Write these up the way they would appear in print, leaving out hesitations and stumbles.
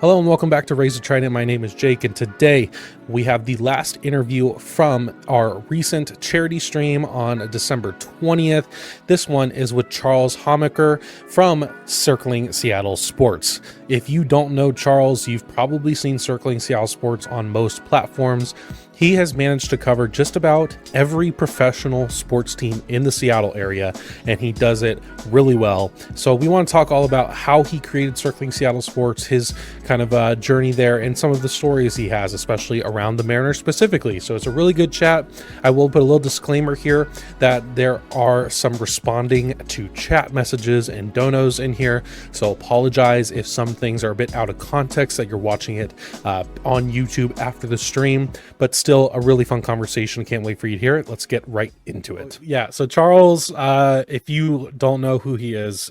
Hello and welcome back to Raise the Trident. My name is Jake, and today we have the last interview from our recent charity stream on December 20th. This one is with Charles Hamaker from Circling Seattle Sports. If you don't know Charles, you've probably seen Circling Seattle Sports on most platforms. He has managed to cover just about every professional sports team in the Seattle area, and he does it really well. So we want to talk all about how he created Circling Seattle Sports, his kind of journey there, and some of the stories he has, especially around the Mariners specifically. So it's a really good chat. I will put a little disclaimer here that there are some responding to chat messages and donos in here. So apologize if some things are a bit out of context that you're watching it on YouTube after the stream, but still a really fun conversation. Can't wait for you to hear it. Let's get right into it. Yeah. So Charles, if you don't know who he is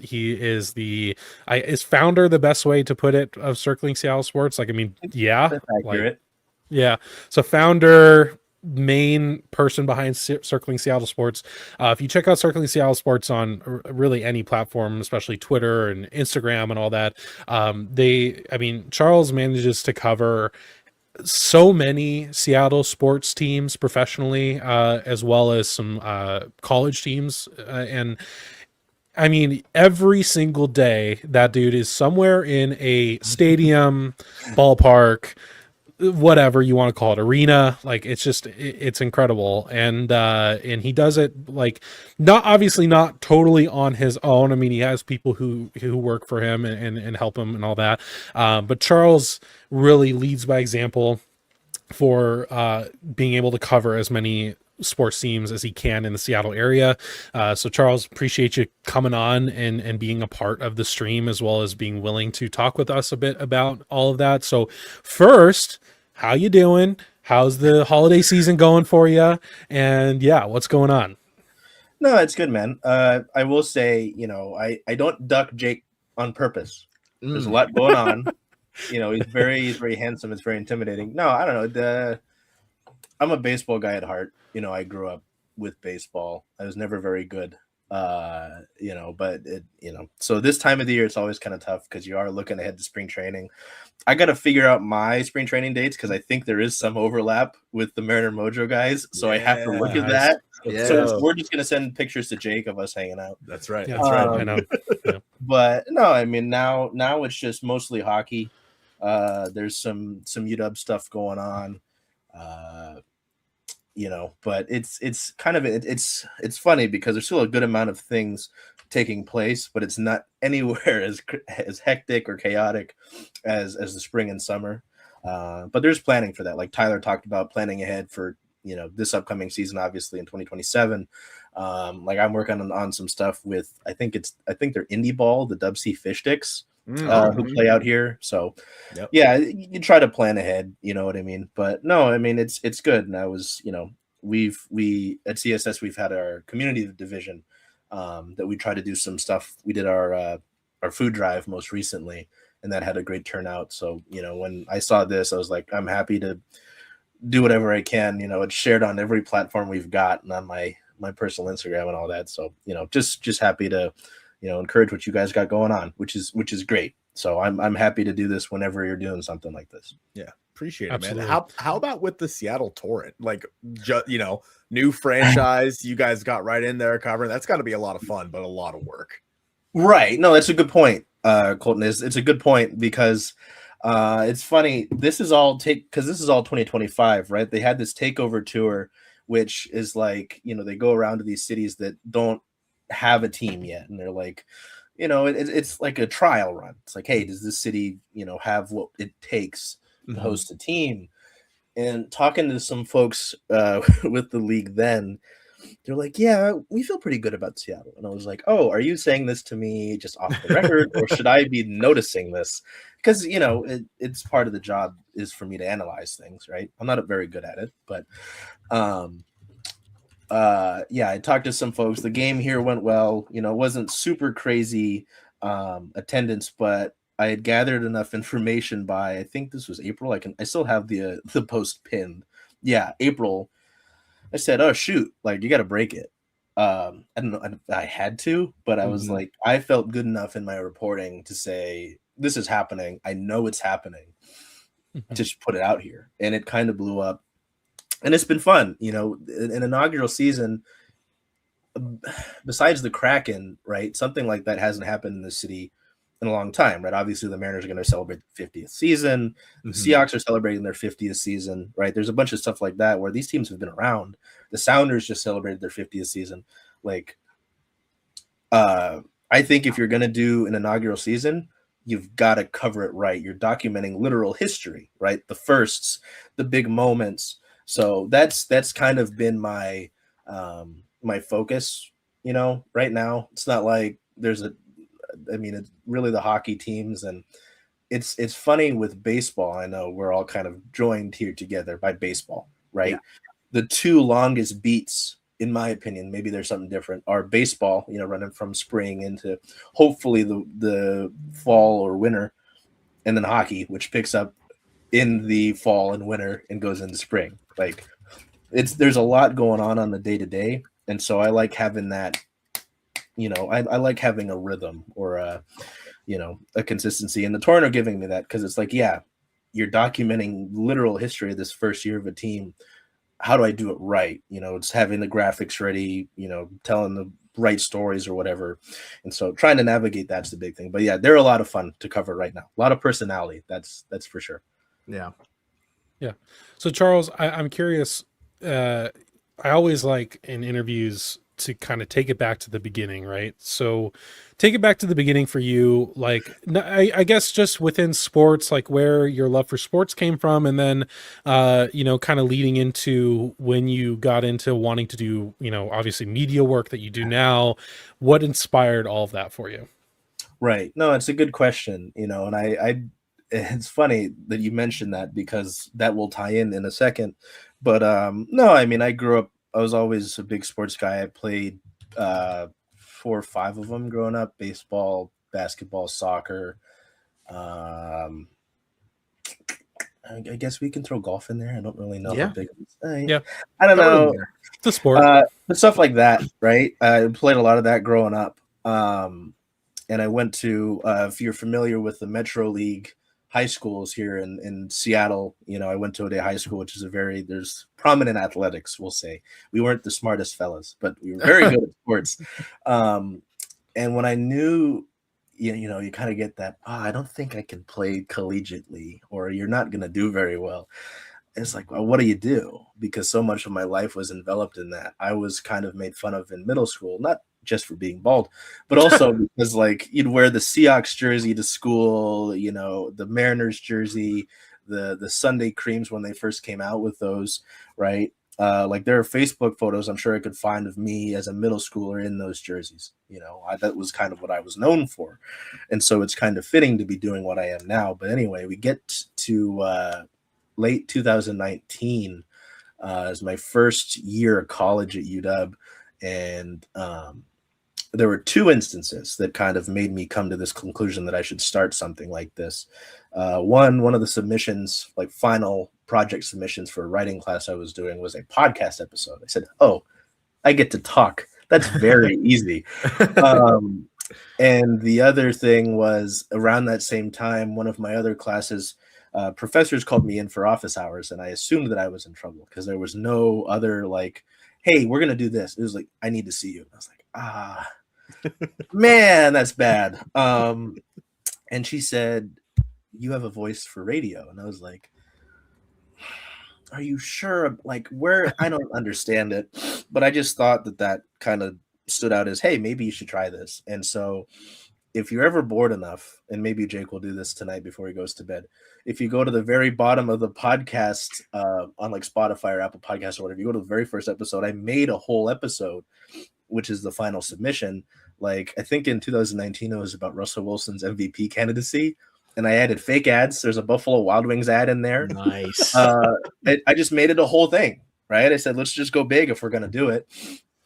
the is founder the best way to put it of Circling Seattle Sports? Like, I mean, yeah, That's accurate. like, yeah. So founder, main person behind Circling Seattle Sports. If you check out Circling Seattle Sports on really any platform, especially Twitter and Instagram and all that, Charles manages to cover so many Seattle sports teams professionally, as well as some college teams. And I mean, every single day, that dude is somewhere in a stadium, ballpark, whatever you want to call it, arena. Like, it's incredible. And he does it, like, not totally on his own. I mean, he has people who work for him and help him and all that. But Charles really leads by example for being able to cover as many sports teams as he can in the Seattle area. So Charles, appreciate you coming on and being a part of the stream, as well as being willing to talk with us a bit about all of that. So first, how you doing? How's the holiday season going for you? And yeah, what's going on? No, it's good, man. I will say, I don't duck Jake on purpose. There's a lot going on. He's very handsome. It's very intimidating. No, I don't know. I'm a baseball guy at heart. I grew up with baseball. I was never very good. So this time of the year, it's always kind of tough because you are looking ahead to spring training. I got to figure out my spring training dates because I think there is some overlap with the Mariner Mojo guys. So I have to look at that. Yeah. So we're just going to send pictures to Jake of us hanging out. That's right. Yeah, that's right. I know. Yeah. But no, I mean, now it's just mostly hockey. There's some UW stuff going on. But it's kind of it's funny because there's still a good amount of things taking place, but it's not anywhere as hectic or chaotic as the spring and summer. But there's planning for that. Like Tyler talked about planning ahead for this upcoming season, obviously in 2027. Like I'm working on some stuff with I think they're Indie Ball, the Dub C Fish Sticks. Who play out here. So yeah, you try to plan ahead, you know what I mean? But no, I mean, it's good. And I was, we at CSS, we've had our community division that we try to do some stuff. We did our food drive most recently, and that had a great turnout. So, when I saw this, I was like, I'm happy to do whatever I can. It's shared on every platform we've got and on my personal Instagram and all that. So, just happy to encourage what you guys got going on, which is great. So I'm happy to do this whenever you're doing something like this. Yeah, appreciate Absolutely. it, man. How about with the Seattle Torrent? Like, new franchise, you guys got right in there covering. That's got to be a lot of fun, but a lot of work. Right. No, that's a good point, Colton. It's a good point because it's funny. This is all 2025, right? They had this takeover tour, which is like, they go around to these cities that don't have a team yet, and they're like, it's like a trial run. It's like, hey, does this city have what it takes to host a team? And talking to some folks with the league, then they're like, yeah, we feel pretty good about Seattle. And I was like, oh, are you saying this to me just off the record, or should I be noticing this? Because it's part of the job is for me to analyze things, right? I'm not very good at it, but I talked to some folks. The game here went well. It wasn't super crazy attendance, but I had gathered enough information by, I think this was April. I still have the post pinned. Yeah, April. I said, oh shoot, like you got to break it. I don't know. I had to, but I was like, I felt good enough in my reporting to say, this is happening. I know it's happening. Mhm. Just put it out here. And it kind of blew up. And it's been fun, you know, an inaugural season. Besides the Kraken, right? Something like that hasn't happened in the city in a long time, right? Obviously, the Mariners are going to celebrate the 50th season. The Seahawks are celebrating their 50th season, right? There's a bunch of stuff like that where these teams have been around. The Sounders just celebrated their 50th season. Like, I think if you're going to do an inaugural season, you've got to cover it right. You're documenting literal history, right? The firsts, the big moments. So that's kind of been my my focus, you know, right now. It's not like it's really the hockey teams, and it's funny with baseball. I know we're all kind of joined here together by baseball, right? Yeah. The two longest beats, in my opinion, maybe there's something different, are baseball, you know, running from spring into hopefully the fall or winter, and then hockey, which picks up in the fall and winter and goes into spring. Like, there's a lot going on the day-to-day. And so I like having that, you know, I like having a rhythm or a consistency. And the Torrent are giving me that, because it's like, yeah, you're documenting literal history of this first year of a team. How do I do it right? You know, it's having the graphics ready, you know, telling the right stories or whatever. And so trying to navigate, that's the big thing. But yeah, they're a lot of fun to cover right now. A lot of personality. That's for sure. Yeah. Yeah. So Charles, I'm curious. I always like in interviews to kind of take it back to the beginning, right? So take it back to the beginning for you. Like, I guess just within sports, like where your love for sports came from. And then, you know, kind of leading into when you got into wanting to do, you know, obviously media work that you do now. What inspired all of that for you? Right. No, it's a good question, you know, and it's funny that you mentioned that, because that will tie in a second. But no, I mean, I was always a big sports guy. I played 4 or 5 of them growing up: baseball, basketball, soccer. I guess we can throw golf in there. I don't really know how big it is. Yeah. I don't know. It's a sport. But stuff like that, right? I played a lot of that growing up. And I went to, if you're familiar with the Metro League high schools here in Seattle, you know, I went to a day high school, which is there's prominent athletics, we'll say. We weren't the smartest fellas, but we were very good at sports. And when I knew, you know, you kind of get that, I don't think I can play collegiately, or you're not going to do very well. It's like, well, what do you do? Because so much of my life was enveloped in that. I was kind of made fun of in middle school, not just for being bald, but also because, like, you'd wear the Seahawks jersey to school, you know, the Mariners jersey, the Sunday creams when they first came out with those, right? Like, there are Facebook photos I'm sure I could find of me as a middle schooler in those jerseys. You know, that was kind of what I was known for. And so it's kind of fitting to be doing what I am now. But anyway, we get to late 2019 as my first year of college at UW. And there were 2 instances that kind of made me come to this conclusion that I should start something like this. One of the submissions, like final project submissions for a writing class I was doing, was a podcast episode. I said, oh, I get to talk. That's very easy. And the other thing was, around that same time, one of my other classes, professors called me in for office hours, and I assumed that I was in trouble because there was no other, like, hey, we're going to do this. It was like, I need to see you. And I was like, man, that's bad. And she said, you have a voice for radio. And I was like, are you sure? Like, where? I don't understand it. But I just thought that kind of stood out as, hey, maybe you should try this. And so if you're ever bored enough, and maybe Jake will do this tonight before he goes to bed, if you go to the very bottom of the podcast on like Spotify or Apple Podcasts or whatever, you go to the very first episode, I made a whole episode, which is the final submission. Like, I think in 2019, it was about Russell Wilson's MVP candidacy. And I added fake ads. There's a Buffalo Wild Wings ad in there. Nice. I just made it a whole thing, right? I said, let's just go big if we're going to do it.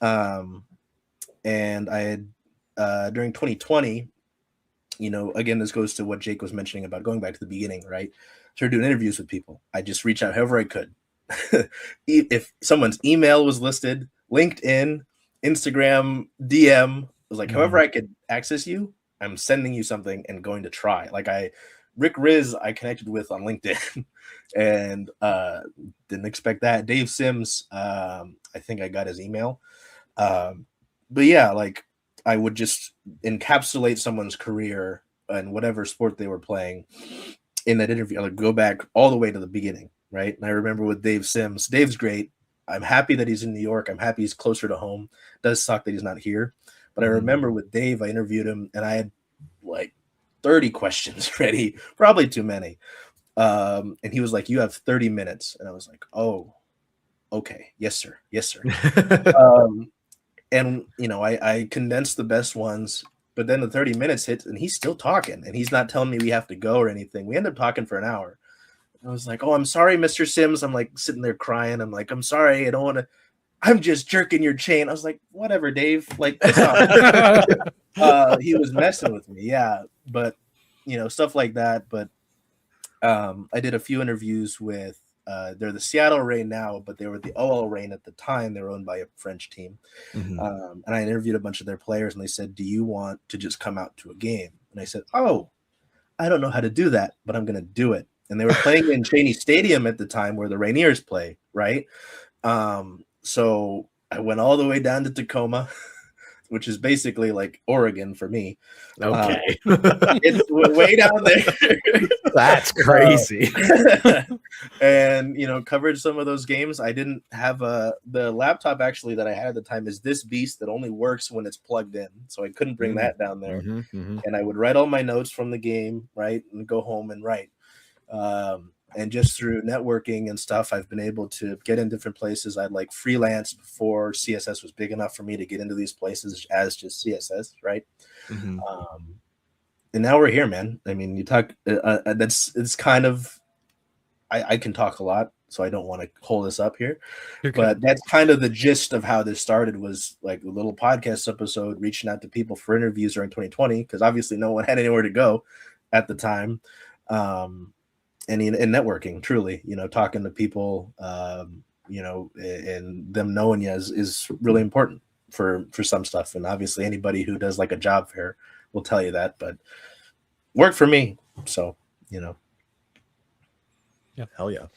And I had, during 2020, you know, again, this goes to what Jake was mentioning about going back to the beginning, right? Started doing interviews with people. I just reached out however I could. If someone's email was listed, LinkedIn, Instagram, DM, it was like, however I could access you, I'm sending you something and going to try. Like Rick Riz, I connected with on LinkedIn and didn't expect that. Dave Sims, I think I got his email. But yeah, like I would just encapsulate someone's career and whatever sport they were playing in that interview. Like go back all the way to the beginning, right? And I remember with Dave Sims, Dave's great. I'm happy that he's in New York. I'm happy he's closer to home. It does suck that he's not here. But I remember with Dave, I interviewed him and I had like 30 questions ready, probably too many. And he was like, you have 30 minutes. And I was like, oh, okay. Yes, sir. Yes, sir. And, you know, I condensed the best ones, but then the 30 minutes hit and he's still talking and he's not telling me we have to go or anything. We ended up talking for an hour. I was like, oh, I'm sorry, Mr. Sims. I'm like sitting there crying. I'm like, I'm sorry. I don't want to. I'm just jerking your chain. I was like, whatever, Dave. Like, he was messing with me. Yeah. But, you know, stuff like that. But I did a few interviews with, they're the Seattle Reign now, but they were the OL Reign at the time. They were owned by a French team. And I interviewed a bunch of their players and they said, do you want to just come out to a game? And I said, oh, I don't know how to do that, but I'm going to do it. And they were playing in Cheney Stadium at the time where the Rainiers play, right? So I went all the way down to Tacoma, which is basically like Oregon for me. Okay. It's way down there. That's crazy. And, you know, covered some of those games. I didn't have the laptop actually that I had at the time is this beast that only works when it's plugged in. So I couldn't bring that down there. And I would write all my notes from the game, right? And go home and write. And just through networking and stuff, I've been able to get in different places. I'd like freelance before CSS was big enough for me to get into these places as just CSS, right? And now we're here, man. I mean, you talk. It's kind of. I can talk a lot, so I don't want to hold this up here. But that's kind of the gist of how this started. Was like a little podcast episode, reaching out to people for interviews during 2020, because obviously no one had anywhere to go at the time. And networking, truly, you know, talking to people, you know, and them knowing you is really important for some stuff. And obviously anybody who does like a job fair will tell you that, but worked for me. So, you know. Yeah. Hell yeah.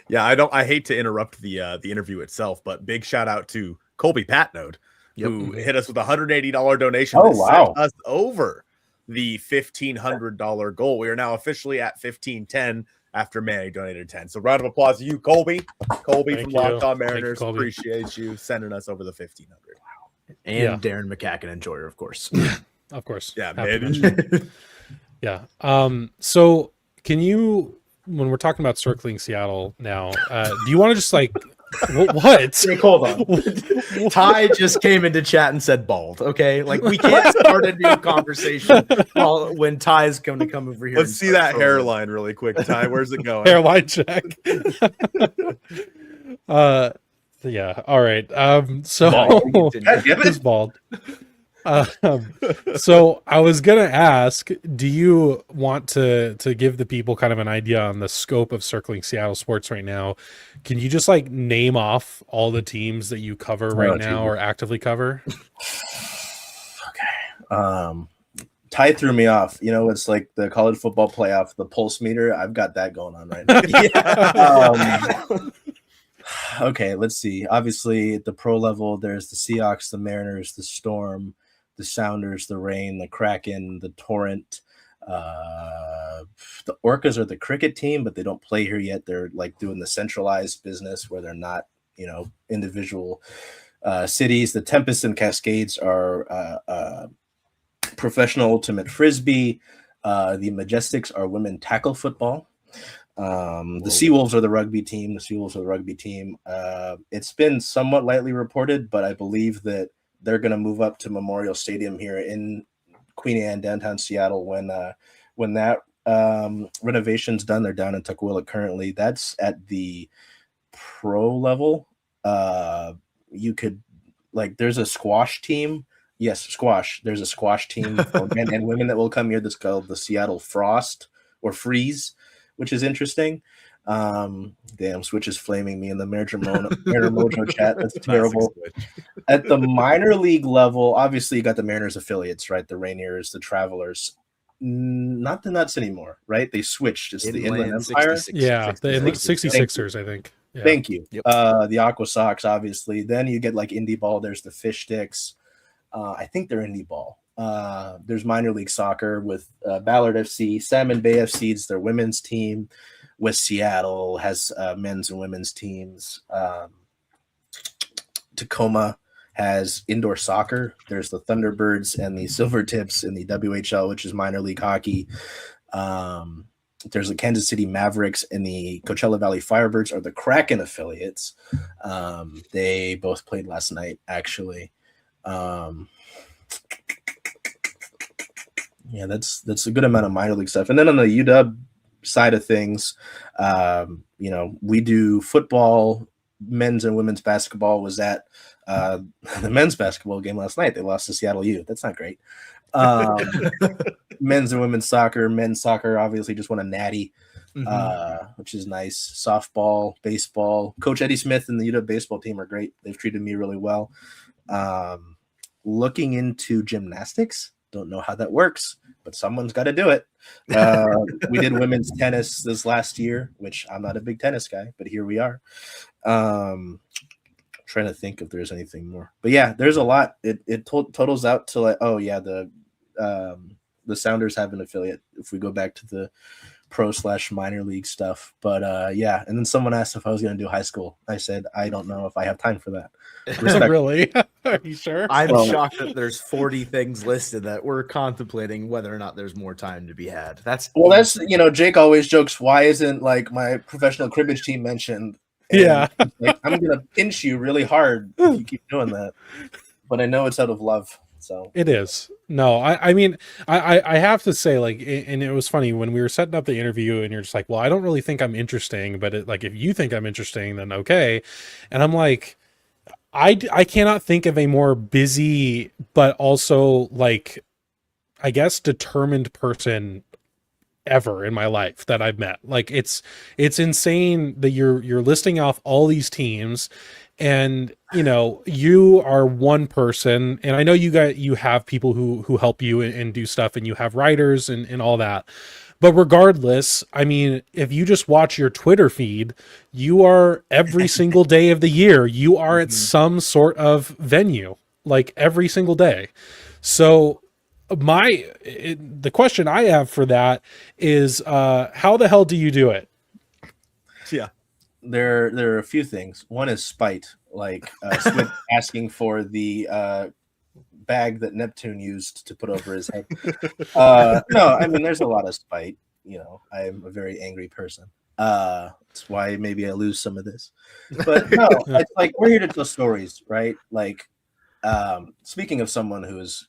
Yeah. I hate to interrupt the interview itself, but big shout out to Colby Patnode, who hit us with $180 donation. Oh, wow. Sent us over the $1,500 goal. We are now officially at $1,510 after Manny donated 10. So round of applause to you, Colby. Colby from Locked On Mariners. Appreciate you sending us over the $1,500. Wow. And Darren McCacken, enjoyer, of course. Of course. Yeah, man. Yeah. So can you, when we're talking about circling Seattle now, do you want to just like what? Jake, hold on. Ty just came into chat and said bald. Okay, like we can't start a new conversation when Ty's going to come over here. Let's see that hairline really quick, Ty. Where's it going? Hairline check. Yeah. All right. So he's bald. So I was gonna ask, do you want to give the people kind of an idea on the scope of circling Seattle sports right now? Can you just like name off all the teams that you cover right now or actively cover? Okay. Ty threw me off. You know, it's like the college football playoff, the pulse meter. I've got that going on right now. Okay, let's see. Obviously, at the pro level, there's the Seahawks, the Mariners, the Storm, the Sounders, the Reign, the Kraken, the Torrent. The Orcas are the cricket team, but they don't play here yet. They're like doing the centralized business where they're not, you know, individual cities. The Tempest and Cascades are professional ultimate frisbee. The Majestics are women tackle football. The Seawolves are the rugby team. It's been somewhat lightly reported, but I believe that they're going to move up to Memorial Stadium here in Queen Anne, downtown Seattle, when that renovation's done. They're down in Tukwila currently. That's at the pro level. You could there's a squash team. Yes, squash. There's a squash team for men and women that will come here that's called the Seattle Frost or Freeze. which is interesting. Damn, Switch is flaming me in the Mariner Mojo chat. That's terrible. At the minor league level, obviously you got the Mariners affiliates, right? The Rainiers, the Travelers. Not the Nuts anymore, right? They switched. It's the Inland Empire. 66, Yeah, the 66ers. 66ers, I think. Yeah. Thank you. Yep. The Aqua Sox, obviously. Then you get like Indie Ball. There's the Fish Sticks. I think they're Indie Ball. There's minor league soccer with Ballard FC, Salmon Bay FC. It's their women's team. West Seattle has men's and women's teams. Tacoma has indoor soccer. There's the Thunderbirds and the Silvertips in the WHL, which is minor league hockey. There's the Kansas City Mavericks and the Coachella Valley Firebirds are the Kraken affiliates. They both played last night, actually. Yeah, that's a good amount of minor league stuff. And then on the UW side of things, we do football, men's and women's basketball. Was at the men's basketball game last night. They lost to Seattle U. That's not great. Men's and women's soccer. Men's soccer obviously just won a natty, which is nice. Softball, baseball. Coach Eddie Smith and the UW baseball team are great. They've treated me really well. Looking into gymnastics. Don't know how that works, but someone's got to do it. We did women's tennis this last year, which I'm not a big tennis guy, but here we are. Trying to think if there's anything more, but yeah, there's a lot. It totals out to like, oh yeah, the Sounders have an affiliate. If we go back to the pro/minor league stuff, but yeah. And then someone asked if I was going to do high school. I said I don't know if I have time for that. Really? Are you sure? I'm shocked that there's 40 things listed that we're contemplating whether or not there's more time to be had. That's Jake always jokes, why isn't like my professional cribbage team mentioned? And yeah, like, I'm gonna pinch you really hard if you keep doing that, but I know it's out of love. So it is. No, I mean, I have to say, like, and it was funny when we were setting up the interview, and you're just like, well, I don't really think I'm interesting, but if you think I'm interesting, then okay. And I'm like, I cannot think of a more busy, but also like, I guess, determined person ever in my life that I've met. Like it's insane that you're listing off all these teams, and you are one person, and I know you have people who help you and do stuff, and you have writers and all that. But regardless, I mean, if you just watch your Twitter feed, you are every single day of the year, you are at some sort of venue, like every single day. So the question I have for that is, how the hell do you do it? Yeah, there are a few things. One is spite, like Swift asking for the bag that Neptune used to put over his head. No, I mean, there's a lot of spite. I'm a very angry person. That's why maybe I lose some of this. But no, it's like we're here to tell stories, right? Like, speaking of someone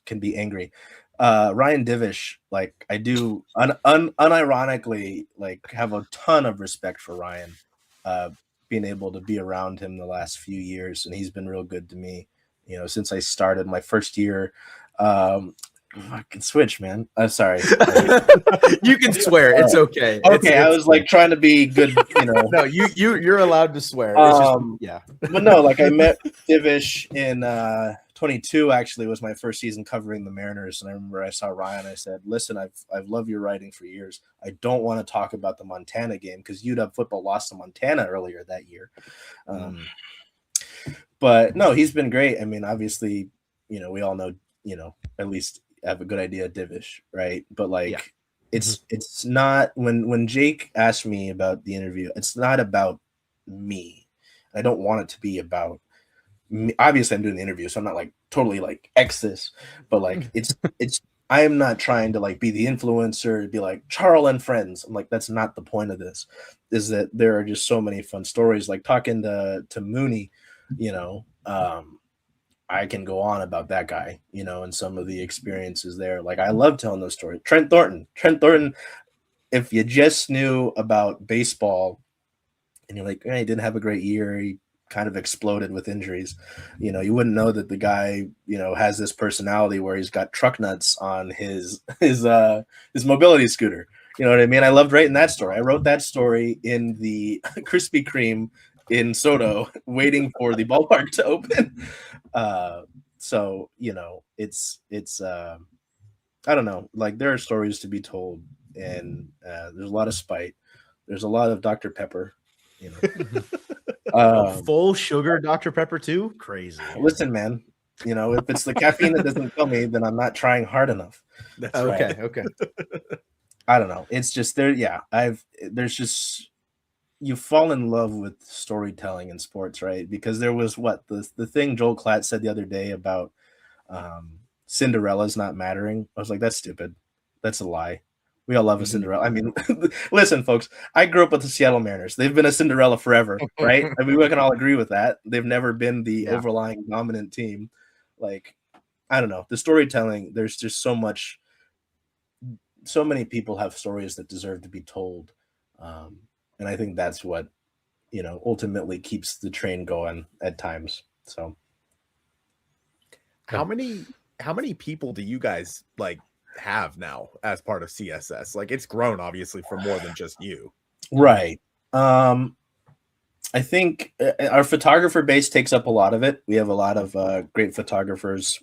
can be angry, Ryan Divish, like I do unironically like have a ton of respect for Ryan, being able to be around him the last few years, and he's been real good to me, since I started my first year. I can switch, man. I'm sorry. You can swear. It's okay. Okay, I was like trying to be good, No, you're allowed to swear. Yeah. But no, like I met Divish in 22 actually was my first season covering the Mariners, and I remember I saw Ryan. I said, "Listen, I've loved your writing for years. I don't want to talk about the Montana game because UW football lost to Montana earlier that year." But no, he's been great. I mean, obviously, we all know, at least have a good idea of Divish, right? But like, it's not when Jake asked me about the interview, it's not about me. I don't want it to be about me. Obviously, I'm doing the interview, so I'm not like totally like X this, but like it's I am not trying to like be the influencer to be like Charles and friends. I'm like, that's not the point of this. Is that there are just so many fun stories. Like talking to Mooney, I can go on about that guy, and some of the experiences there. Like I love telling those stories. Trent Thornton, if you just knew about baseball and you're like, he didn't have a great year, he kind of exploded with injuries, you wouldn't know that the guy, has this personality where he's got truck nuts on his mobility scooter, You know what I mean? I loved writing that story. I wrote that story in the Krispy Kreme in Soto, waiting for the ballpark to open. So you know, it's I don't know. Like there are stories to be told, and there's a lot of spite. There's a lot of Dr. Pepper. You know, full sugar Dr. Pepper too. Crazy. Listen, man. You know, if it's the caffeine that doesn't kill me, then I'm not trying hard enough. That's Okay. right. Okay. I don't know. It's just there. Yeah, there's just you fall in love with storytelling in sports, right? Because there was the thing Joel Klatt said the other day about Cinderella's not mattering. I was like, that's stupid. That's a lie. We all love a Cinderella. I mean, listen, folks. I grew up with the Seattle Mariners. They've been a Cinderella forever, right? I mean, we can all agree with that. They've never been the overlying dominant team. Like, I don't know. The storytelling. There's just so much. So many people have stories that deserve to be told. And I think that's what, you know, ultimately keeps the train going at times. So how many people do you guys like have now as part of CSS? Like it's grown obviously for more than just you. Right. I think our photographer base takes up a lot of it. We have a lot of great photographers.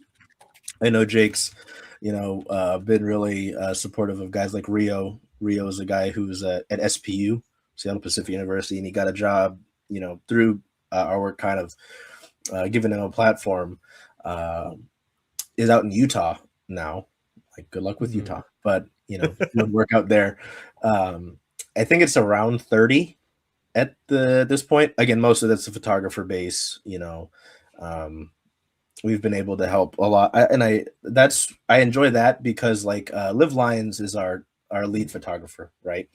I know Jake's, you know, been really supportive of guys like Rio. Rio is a guy who's at SPU, Seattle Pacific University, and he got a job, you know, through our work, kind of giving him a platform. Is out in Utah now. Like, good luck with Utah, but you know, would work out there. I think it's around 30 at this point. Again, most of that's the photographer base. You know, we've been able to help a lot, I enjoy that because like Liv Lyons is our lead photographer, right?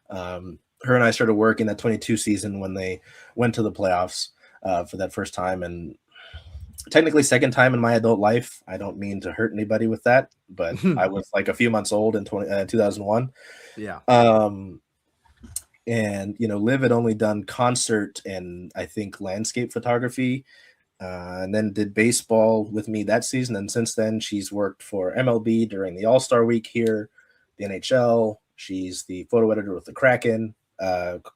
Her and I started working that 22 season when they went to the playoffs for that first time, and technically second time in my adult life. I don't mean to hurt anybody with that, but I was like a few months old in 2001. Yeah. And you know, Liv had only done concert and I think landscape photography, and then did baseball with me that season. And since then, she's worked for MLB during the All-Star Week here, the NHL. She's the photo editor with the Kraken.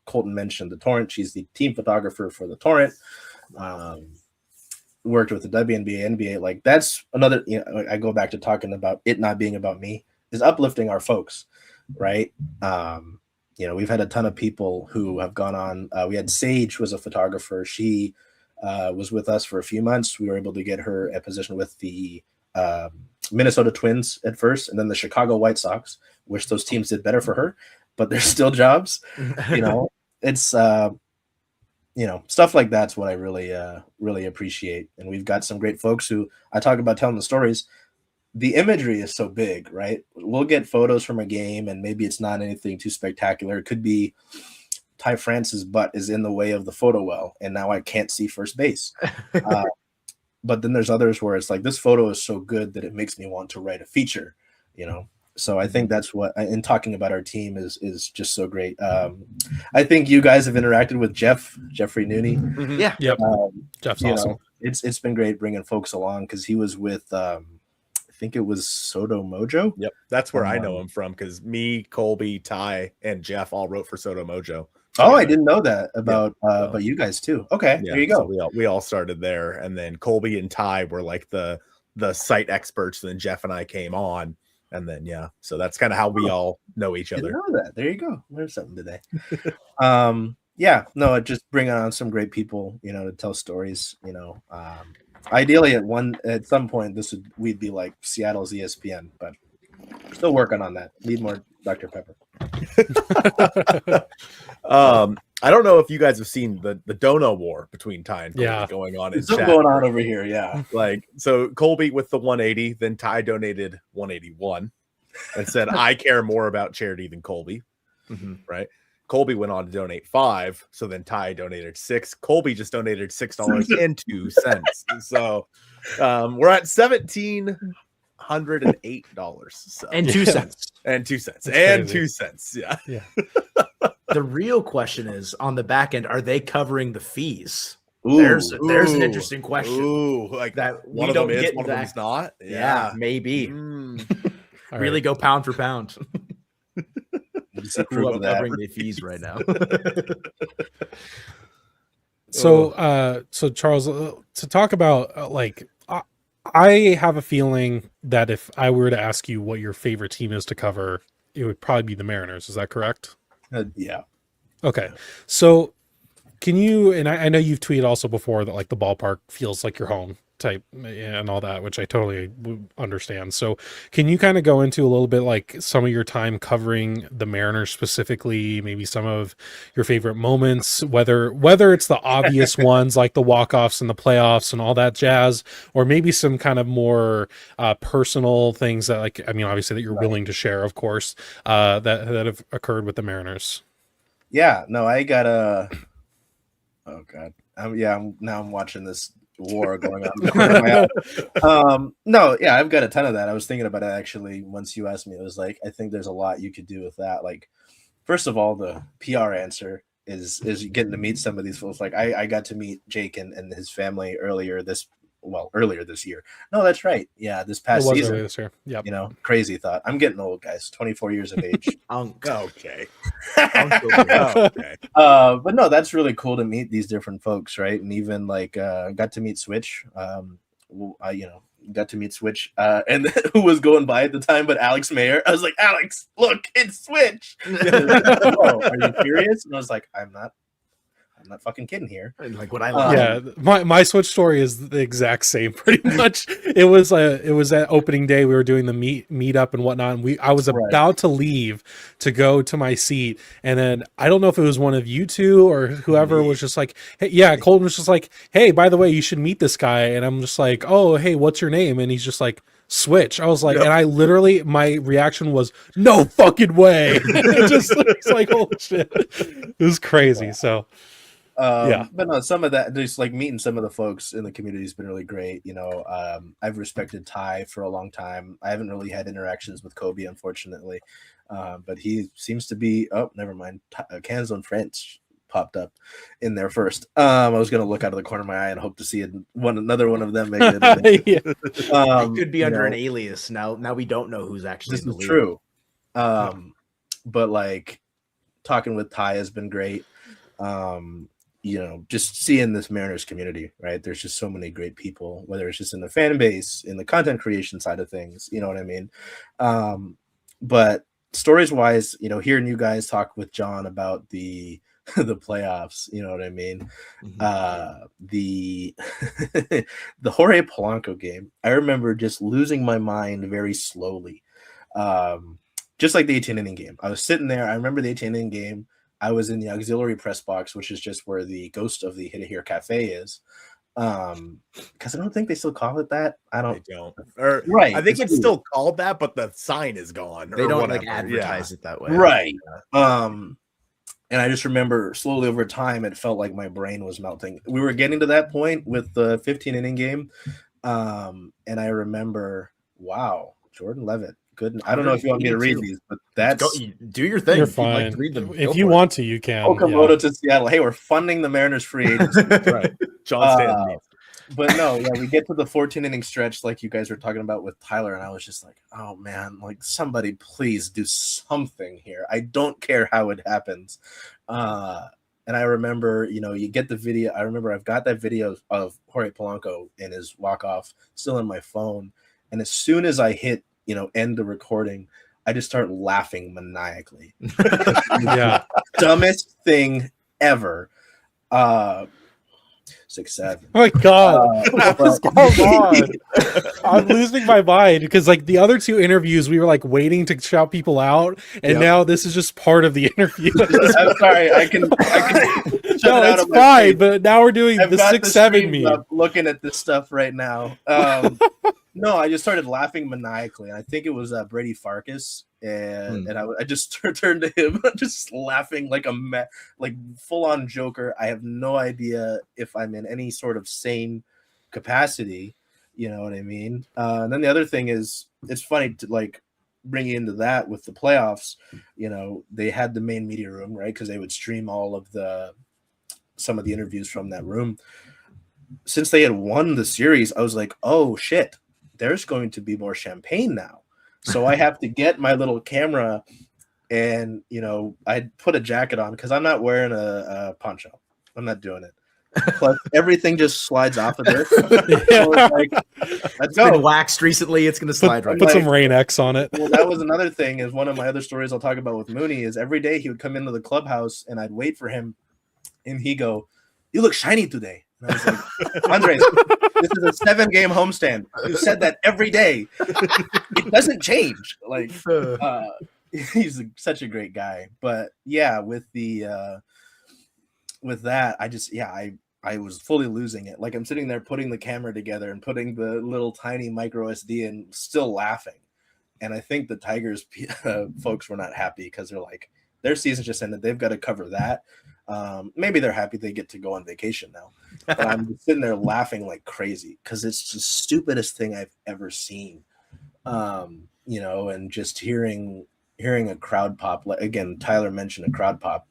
Colton mentioned the Torrent. She's the team photographer for the Torrent. Worked with the WNBA, NBA. Like that's another, you know, I go back to talking about it not being about me, is uplifting our folks, right? You know, we've had a ton of people who have gone on. We had Sage, who was a photographer. She was with us for a few months. We were able to get her a position with the Minnesota Twins at first, and then the Chicago White Sox. Wish those teams did better for her, but there's still jobs. You know, it's you know, stuff like that's what I really appreciate. And we've got some great folks who I talk about telling the stories. The imagery is so big, right? We'll get photos from a game and maybe it's not anything too spectacular. It could be Ty France's butt is in the way of the photo well, and now I can't see first base. But then there's others where it's like, this photo is so good that it makes me want to write a feature, you know? So I think that's what, in talking about our team, is just so great. I think you guys have interacted with Jeffrey Nooney. Yeah. Yep. Jeff's awesome. Know, it's been great bringing folks along because he was with, I think it was Soto Mojo. Yep. That's where I know him from, because me, Colby, Ty, and Jeff all wrote for Soto Mojo. Oh, I didn't know that about you guys too. Okay, yeah, there you go. So we all started there, and then Colby and Ty were like the site experts, and then Jeff and I came on. And then, yeah, so that's kind of how we all know each other. Didn't know that. There you go. Learned something today. Yeah, no, just bring on some great people, you know, to tell stories, you know. Ideally at some point we'd be like Seattle's ESPN, but we're still working on that. Need more Dr. Pepper. I don't know if you guys have seen the dono war between Ty and Colby going on in something chat. going on over here, yeah. Like, so Colby with the 180, then Ty donated 181 and said, I care more about charity than Colby. Right? Colby went on to donate 5, so then Ty donated 6. Colby just donated $6.02. So we're at $1,708. So. And 2 cents. And 2 cents. That's and crazy. 2 cents. Yeah. The real question is, on the back end, are they covering the fees? Ooh, there's an interesting question. Ooh, like that one we of don't them is, get one of them's not. Yeah, maybe. All Really right. go pound for pound. disapprove of that. Covering the fees right now. So Charles, to talk about I have a feeling that if I were to ask you what your favorite team is to cover, it would probably be the Mariners. Is that correct? Yeah. Okay. So can you, and I know you've tweeted also before that like the ballpark feels like your home type and all that, which I totally understand. So can you kind of go into a little bit like some of your time covering the Mariners specifically, maybe some of your favorite moments, whether it's the obvious ones like the walk-offs and the playoffs and all that jazz, or maybe some kind of more personal things that, like, I mean, obviously that you're willing to share, of course, that have occurred with the Mariners. Yeah, no, I got oh God. I'm watching this war going on in the corner of my eye. No, yeah, I've got a ton of that. I was thinking about it actually once you asked me. It was like, I think there's a lot you could do with that. Like, first of all, the PR answer is getting to meet some of these folks. Like I got to meet Jake and his family earlier this year. No, that's right. Yeah, this past season. Earlier this year. Yep. You know, crazy thought. I'm getting old, guys. 24 years of age. Okay. Okay. But no, that's really cool to meet these different folks, right? And even like got to meet Switch. Got to meet Switch, and who was going by at the time, but Alex Mayer. I was like, Alex, look, it's Switch. Oh, are you serious? And I was like, I'm not fucking kidding here. Like what I love. Yeah, my Switch story is the exact same, pretty much. It was at opening day. We were doing the meet up and whatnot, and I was about to leave to go to my seat, and then I don't know if it was one of you two or whoever was just like, hey, yeah, Colton was just like, hey, by the way, you should meet this guy, and I'm just like, oh, hey, what's your name? And he's just like, Switch. I was like, and I literally, my reaction was, no fucking way. It's like, holy shit, it was crazy. Yeah. So. But no, some of that, just like meeting some of the folks in the community has been really great. You know, I've respected Ty for a long time. I haven't really had interactions with Kobe, unfortunately, but he seems to be. Oh, never mind. Canzo and French popped up in there first. I was going to look out of the corner of my eye and hope to see another one of them make it. It could be under an alias. Now we don't know who's actually. This is true. But like talking with Ty has been great. You know, just seeing this Mariners community, right? There's just so many great people, whether it's just in the fan base, in the content creation side of things, you know what I mean? But stories wise, you know, hearing you guys talk with John about the playoffs, you know what I mean? Mm-hmm. The Jorge Polanco game, I remember just losing my mind very slowly. Just like the 18 inning game. I was sitting there. I remember the 18 inning game. I was in the auxiliary press box, which is just where the ghost of the Hit It Here Cafe is. Because I don't think they still call it that. I don't. They don't. Or, right. I think it's still called that, but the sign is gone. They don't like advertise it that way. Right. And I just remember slowly over time, it felt like my brain was melting. We were getting to that point with the 15 inning game. And I remember, wow, Jordan Levitt. Good. I don't know if you want me to read these, but do your thing. You're fine. Read them. If you want to, you can. Okamoto to Seattle. Hey, we're funding the Mariners free agency. Right. John Stanton. But no, we get to the 14 inning stretch like you guys were talking about with Tyler, and I was just like, oh man, like somebody please do something here. I don't care how it happens. And I remember, you know, you get the video. I remember I've got that video of Jorge Polanco in his walk-off still on my phone. And as soon as I hit, you know, end the recording, I just start laughing maniacally. Yeah. Dumbest thing ever. 6'7". Oh my god. Come on. I'm losing my mind because like the other two interviews we were like waiting to shout people out, and now this is just part of the interview. I'm sorry, I can no, it's fine, but now we're doing the 6'7" meme. Looking at this stuff right now. No, I just started laughing maniacally. I think it was Brady Farkas, and I just turned to him, just laughing like like full on Joker. I have no idea if I'm in any sort of sane capacity. You know what I mean? And then the other thing is, it's funny to like bring you into that with the playoffs. You know, they had the main media room, right? Because they would stream all of some of the interviews from that room. Since they had won the series, I was like, oh shit. There's going to be more champagne now. So I have to get my little camera and I put a jacket on because I'm not wearing a poncho. I'm not doing it. Plus, everything just slides off of this. So it's like, let's go. Been waxed recently. It's gonna slide right. Put some Rain X on it. Well, that was another thing. Is one of my other stories I'll talk about with Mooney is every day he would come into the clubhouse and I'd wait for him, and he'd go, "You look shiny today." And I was like, "Andres, this is a 7-game homestand. You said that every day. It doesn't change." Like, he's such a great guy. But yeah, with that, I was fully losing it. Like, I'm sitting there putting the camera together and putting the little tiny micro SD and still laughing. And I think the Tigers folks were not happy because they're like, their season just ended. They've got to cover that. Maybe they're happy they get to go on vacation now. But I'm just sitting there laughing like crazy because it's the stupidest thing I've ever seen. And just hearing a crowd pop. Like, again, Tyler mentioned a crowd pop.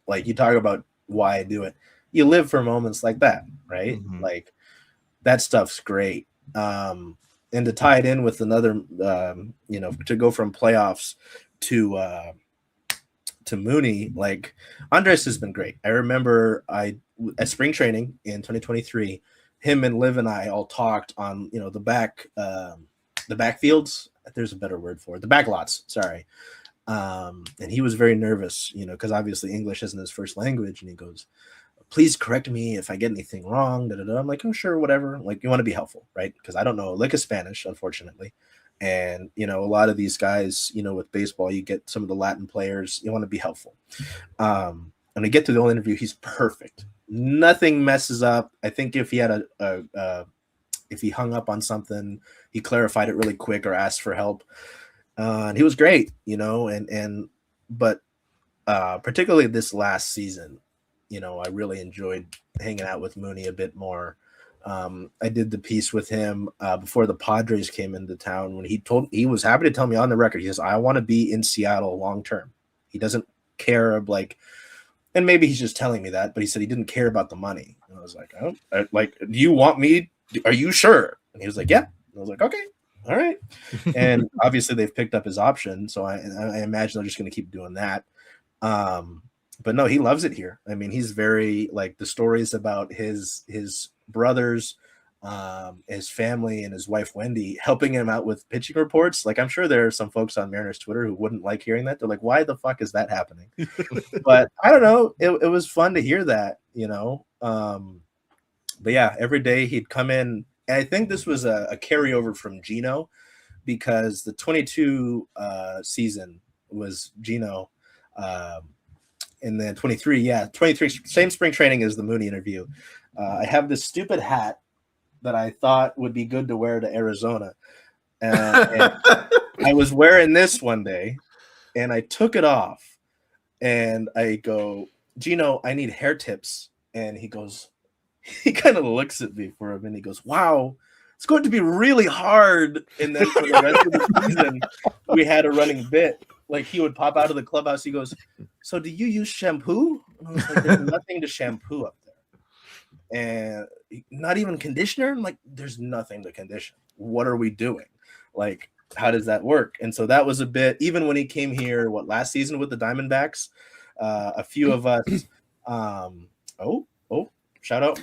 Like, you talk about why I do it. You live for moments like that, right? Mm-hmm. Like, that stuff's great. And to tie it in with another, to go from playoffs to Mooney, like, Andres has been great. I remember at spring training in 2023, him and Liv and I all talked on, the backfields. There's a better word for it. The back lots. Sorry. And he was very nervous, because obviously English isn't his first language. And he goes, "Please correct me if I get anything wrong." I'm like, "Oh, sure, whatever." Like, you want to be helpful, right? Because I don't know a lick of Spanish, unfortunately. And, a lot of these guys, with baseball, you get some of the Latin players, you want to be helpful. And I get to the whole interview, he's perfect. Nothing messes up. I think if he had if he hung up on something, he clarified it really quick or asked for help. And he was great, but particularly this last season, I really enjoyed hanging out with Mooney a bit more. I did the piece with him before the Padres came into town when he was happy to tell me on the record. He says, "I want to be in Seattle long term." He doesn't care of and maybe he's just telling me that, but he said he didn't care about the money. And I was like, "Oh, do you want me? Are you sure?" And he was like, "Yeah." And I was like, "Okay. All right." And obviously they've picked up his option. So I imagine they're just going to keep doing that. But no, he loves it here. I mean, he's very the stories about his brothers, his family, and his wife, Wendy, helping him out with pitching reports. Like, I'm sure there are some folks on Mariners Twitter who wouldn't like hearing that. They're like, "Why the fuck is that happening?" But I don't know. It was fun to hear that, but yeah, every day he'd come in. And I think this was a carryover from Gino, because the 22 season was Gino. And then 23, 23, same spring training as the Mooney interview. I have this stupid hat that I thought would be good to wear to Arizona. And I was wearing this one day, and I took it off. And I go, "Gino, I need hair tips." And he kind of looks at me for a minute. He goes, "Wow, it's going to be really hard." And then for the rest of the season, we had a running bit. Like, he would pop out of the clubhouse. He goes, "So do you use shampoo?" And I was like, "There's nothing to shampoo up there. And not even conditioner?" I'm like, "There's nothing to condition. What are we doing? Like, how does that work?" And so that was a bit, even when he came here, last season with the Diamondbacks, a few of us, shout out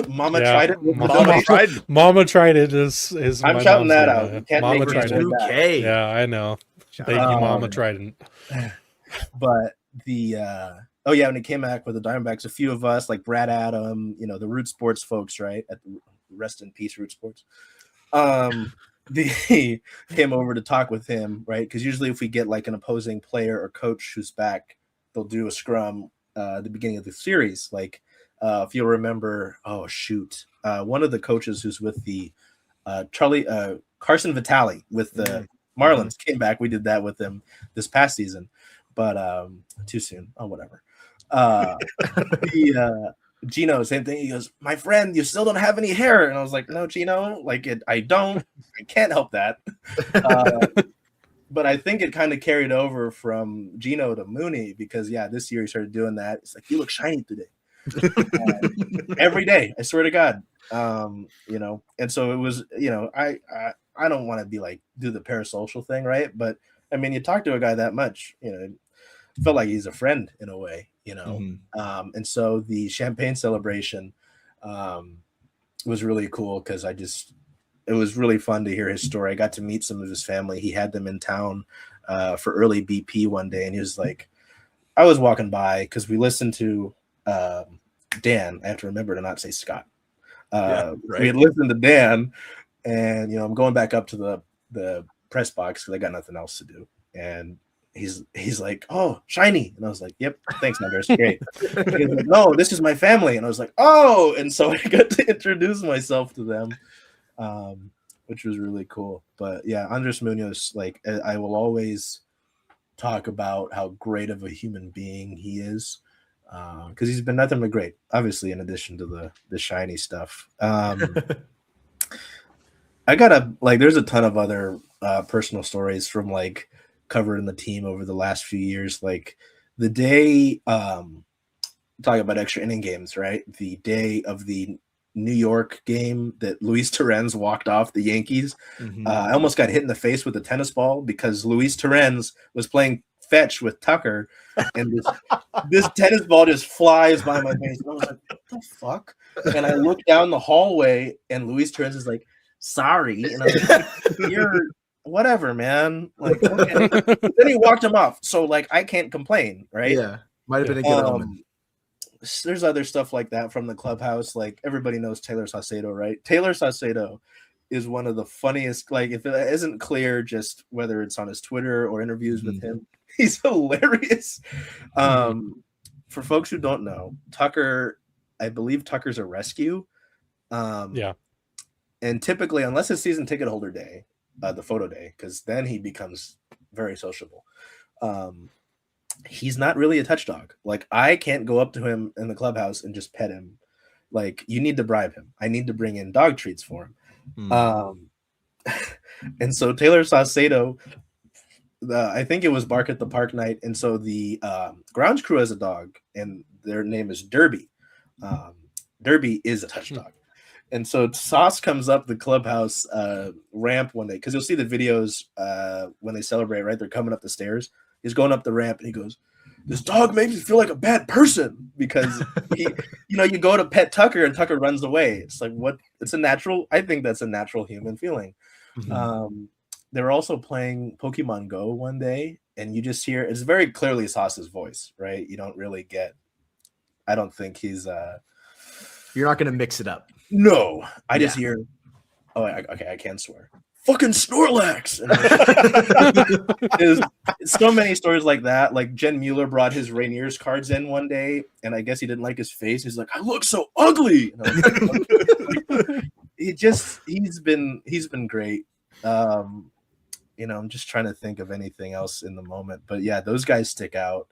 Mama Trident. Mama Trident is I'm shouting that out. You can't Mama make me Trident. that. Yeah, I know. Thank you, Mama Trident. But when he came back with the Diamondbacks, a few of us, like Brad Adam, the Root Sports folks, right? Rest in peace, Root Sports. They came over to talk with him, right? Because usually if we get like an opposing player or coach who's back, they'll do a scrum at the beginning of the series. Like, if you'll remember, one of the coaches who's with the Carson Vitale with the Marlins came back. We did that with them this past season, but too soon. Oh, whatever. Gino, same thing. He goes, "My friend, you still don't have any hair." And I was like, "No, Gino, I don't. I can't help that." But I think it kind of carried over from Gino to Mooney, because this year he started doing that. It's like, "You look shiny today." Every day, I swear to God. And so it was, I don't want to be like do the parasocial thing, right? But I mean, you talk to a guy that much, you know, it felt like he's a friend in a way, you know. And so the champagne celebration was really cool because it was really fun to hear his story. I got to meet some of his family. He had them in town for early BP one day, and he was like, I was walking by because we listened to Dan. I have to remember to not say Scott. We had listened to Dan, and you know, I'm going back up to the press box because I got nothing else to do. And he's like, "Oh, shiny," and I was like, "Yep, thanks, Numbers, great." He was like, "No, this is my family," and I was like, "Oh," and so I got to introduce myself to them, which was really cool. But yeah, Andres Munoz, like, I will always talk about how great of a human being he is. Because he's been nothing but great, obviously, in addition to the shiny stuff. I gotta, like, there's a ton of other personal stories from like covering the team over the last few years. Like the day, talking about extra inning games, right? The day of the New York game that Luis Torrens walked off the Yankees. I almost got hit in the face with a tennis ball because Luis Torrens was playing fetch with Tucker, and this tennis ball just flies by my face. And I was like, what the fuck? And I look down the hallway, and Luis Torrens is like, sorry. And I was like, you're whatever, man. Like, okay. Then he walked him off. So, like, I can't complain, right? Yeah. Might have been a good omen. There's other stuff like that from the clubhouse. Like, everybody knows Taylor Saucedo, right? Taylor Saucedo is one of the funniest. Like, if it isn't clear, just whether it's on his Twitter or interviews with him, he's hilarious. For folks who don't know, Tucker, I believe Tucker's a rescue. And typically, unless it's season ticket holder day, the photo day, because then he becomes very sociable. He's not really a touch dog. Like, I can't go up to him in the clubhouse and just pet him. Like, you need to bribe him. I need to bring in dog treats for him. And so Taylor Saucedo, I think it was Bark at the Park night, and so the grounds crew has a dog, and their name is Derby. Derby is a touch dog. And so Sauce comes up the clubhouse ramp one day, because you'll see the videos when they celebrate, right? They're coming up the stairs. He's going up the ramp, and he goes, this dog makes me feel like a bad person, because he, you know, you go to pet Tucker and Tucker runs away. It's like, what? It's a natural, I think that's a natural human feeling. They were also playing Pokemon Go one day, and you just hear, it's very clearly Sauce's voice, right? You don't really get, I don't think he's you're not going to mix it up. No, I just hear, okay, I can swear. Fucking Snorlax. There's so many stories like that. Like, Jen Mueller brought his Rainier's cards in one day, and I guess he didn't like his face. He's like, I look so ugly. And I was like, he's been great. You know, I'm just trying to think of anything else in the moment. But yeah, those guys stick out.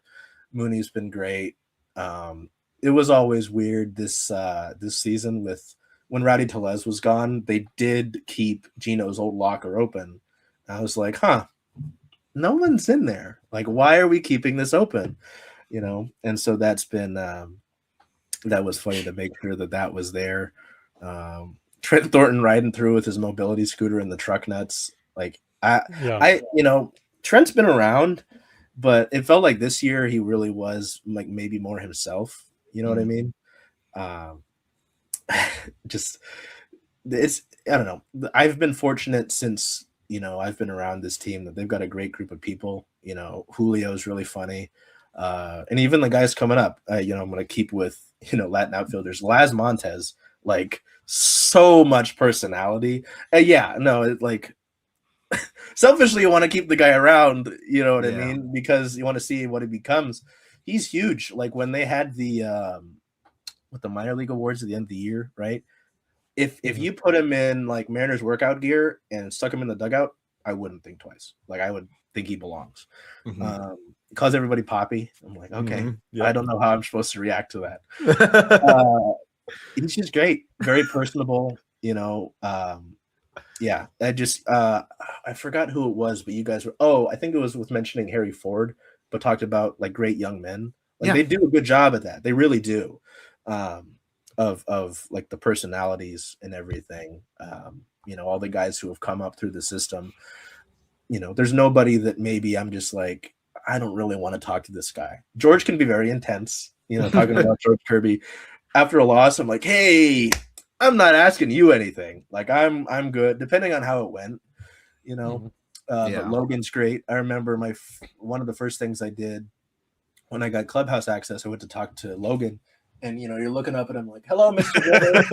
Mooney's been great. It was always weird this season with when Rowdy Tellez was gone. They did keep Gino's old locker open. I was like, no one's in there. Like, why are we keeping this open? You know, and so that's been that was funny to make sure that was there. Trent Thornton riding through with his mobility scooter and the truck nuts. Like, I you know, Trent's been around, but it felt like this year he really was like maybe more himself. You know what I mean? Just, it's, I don't know. I've been fortunate since, you know, I've been around this team that they've got a great group of people. You know, Julio's really funny. And even the guys coming up, you know, I'm going to keep with, you know, Latin outfielders. Laz Montez, like, so much personality. Like, selfishly, you want to keep the guy around, you know what I mean? Because you want to see what he becomes. He's huge. Like, when they had the with the minor league awards at the end of the year, right? If you put him in like Mariners workout gear and stuck him in the dugout, I wouldn't think twice. Like, I would think he belongs. Calls everybody Poppy. I'm like, okay, I don't know how I'm supposed to react to that. He's just great, very personable. You know, I just I forgot who it was, but you guys were. Oh, I think it was with mentioning Harry Ford, but talked about like great young men. Like, they do a good job at that. They really do. Of like the personalities and everything. You know, all the guys who have come up through the system. there's nobody that maybe I'm just like, I don't really want to talk to this guy. George can be very intense, talking about George Kirby. After a loss, I'm like, hey, I'm not asking you anything. Like, I'm good, depending on how it went, But Logan's great. I remember one of the first things I did when I got Clubhouse access, I went to talk to Logan. And, you're looking up at him like, hello, Mr. River.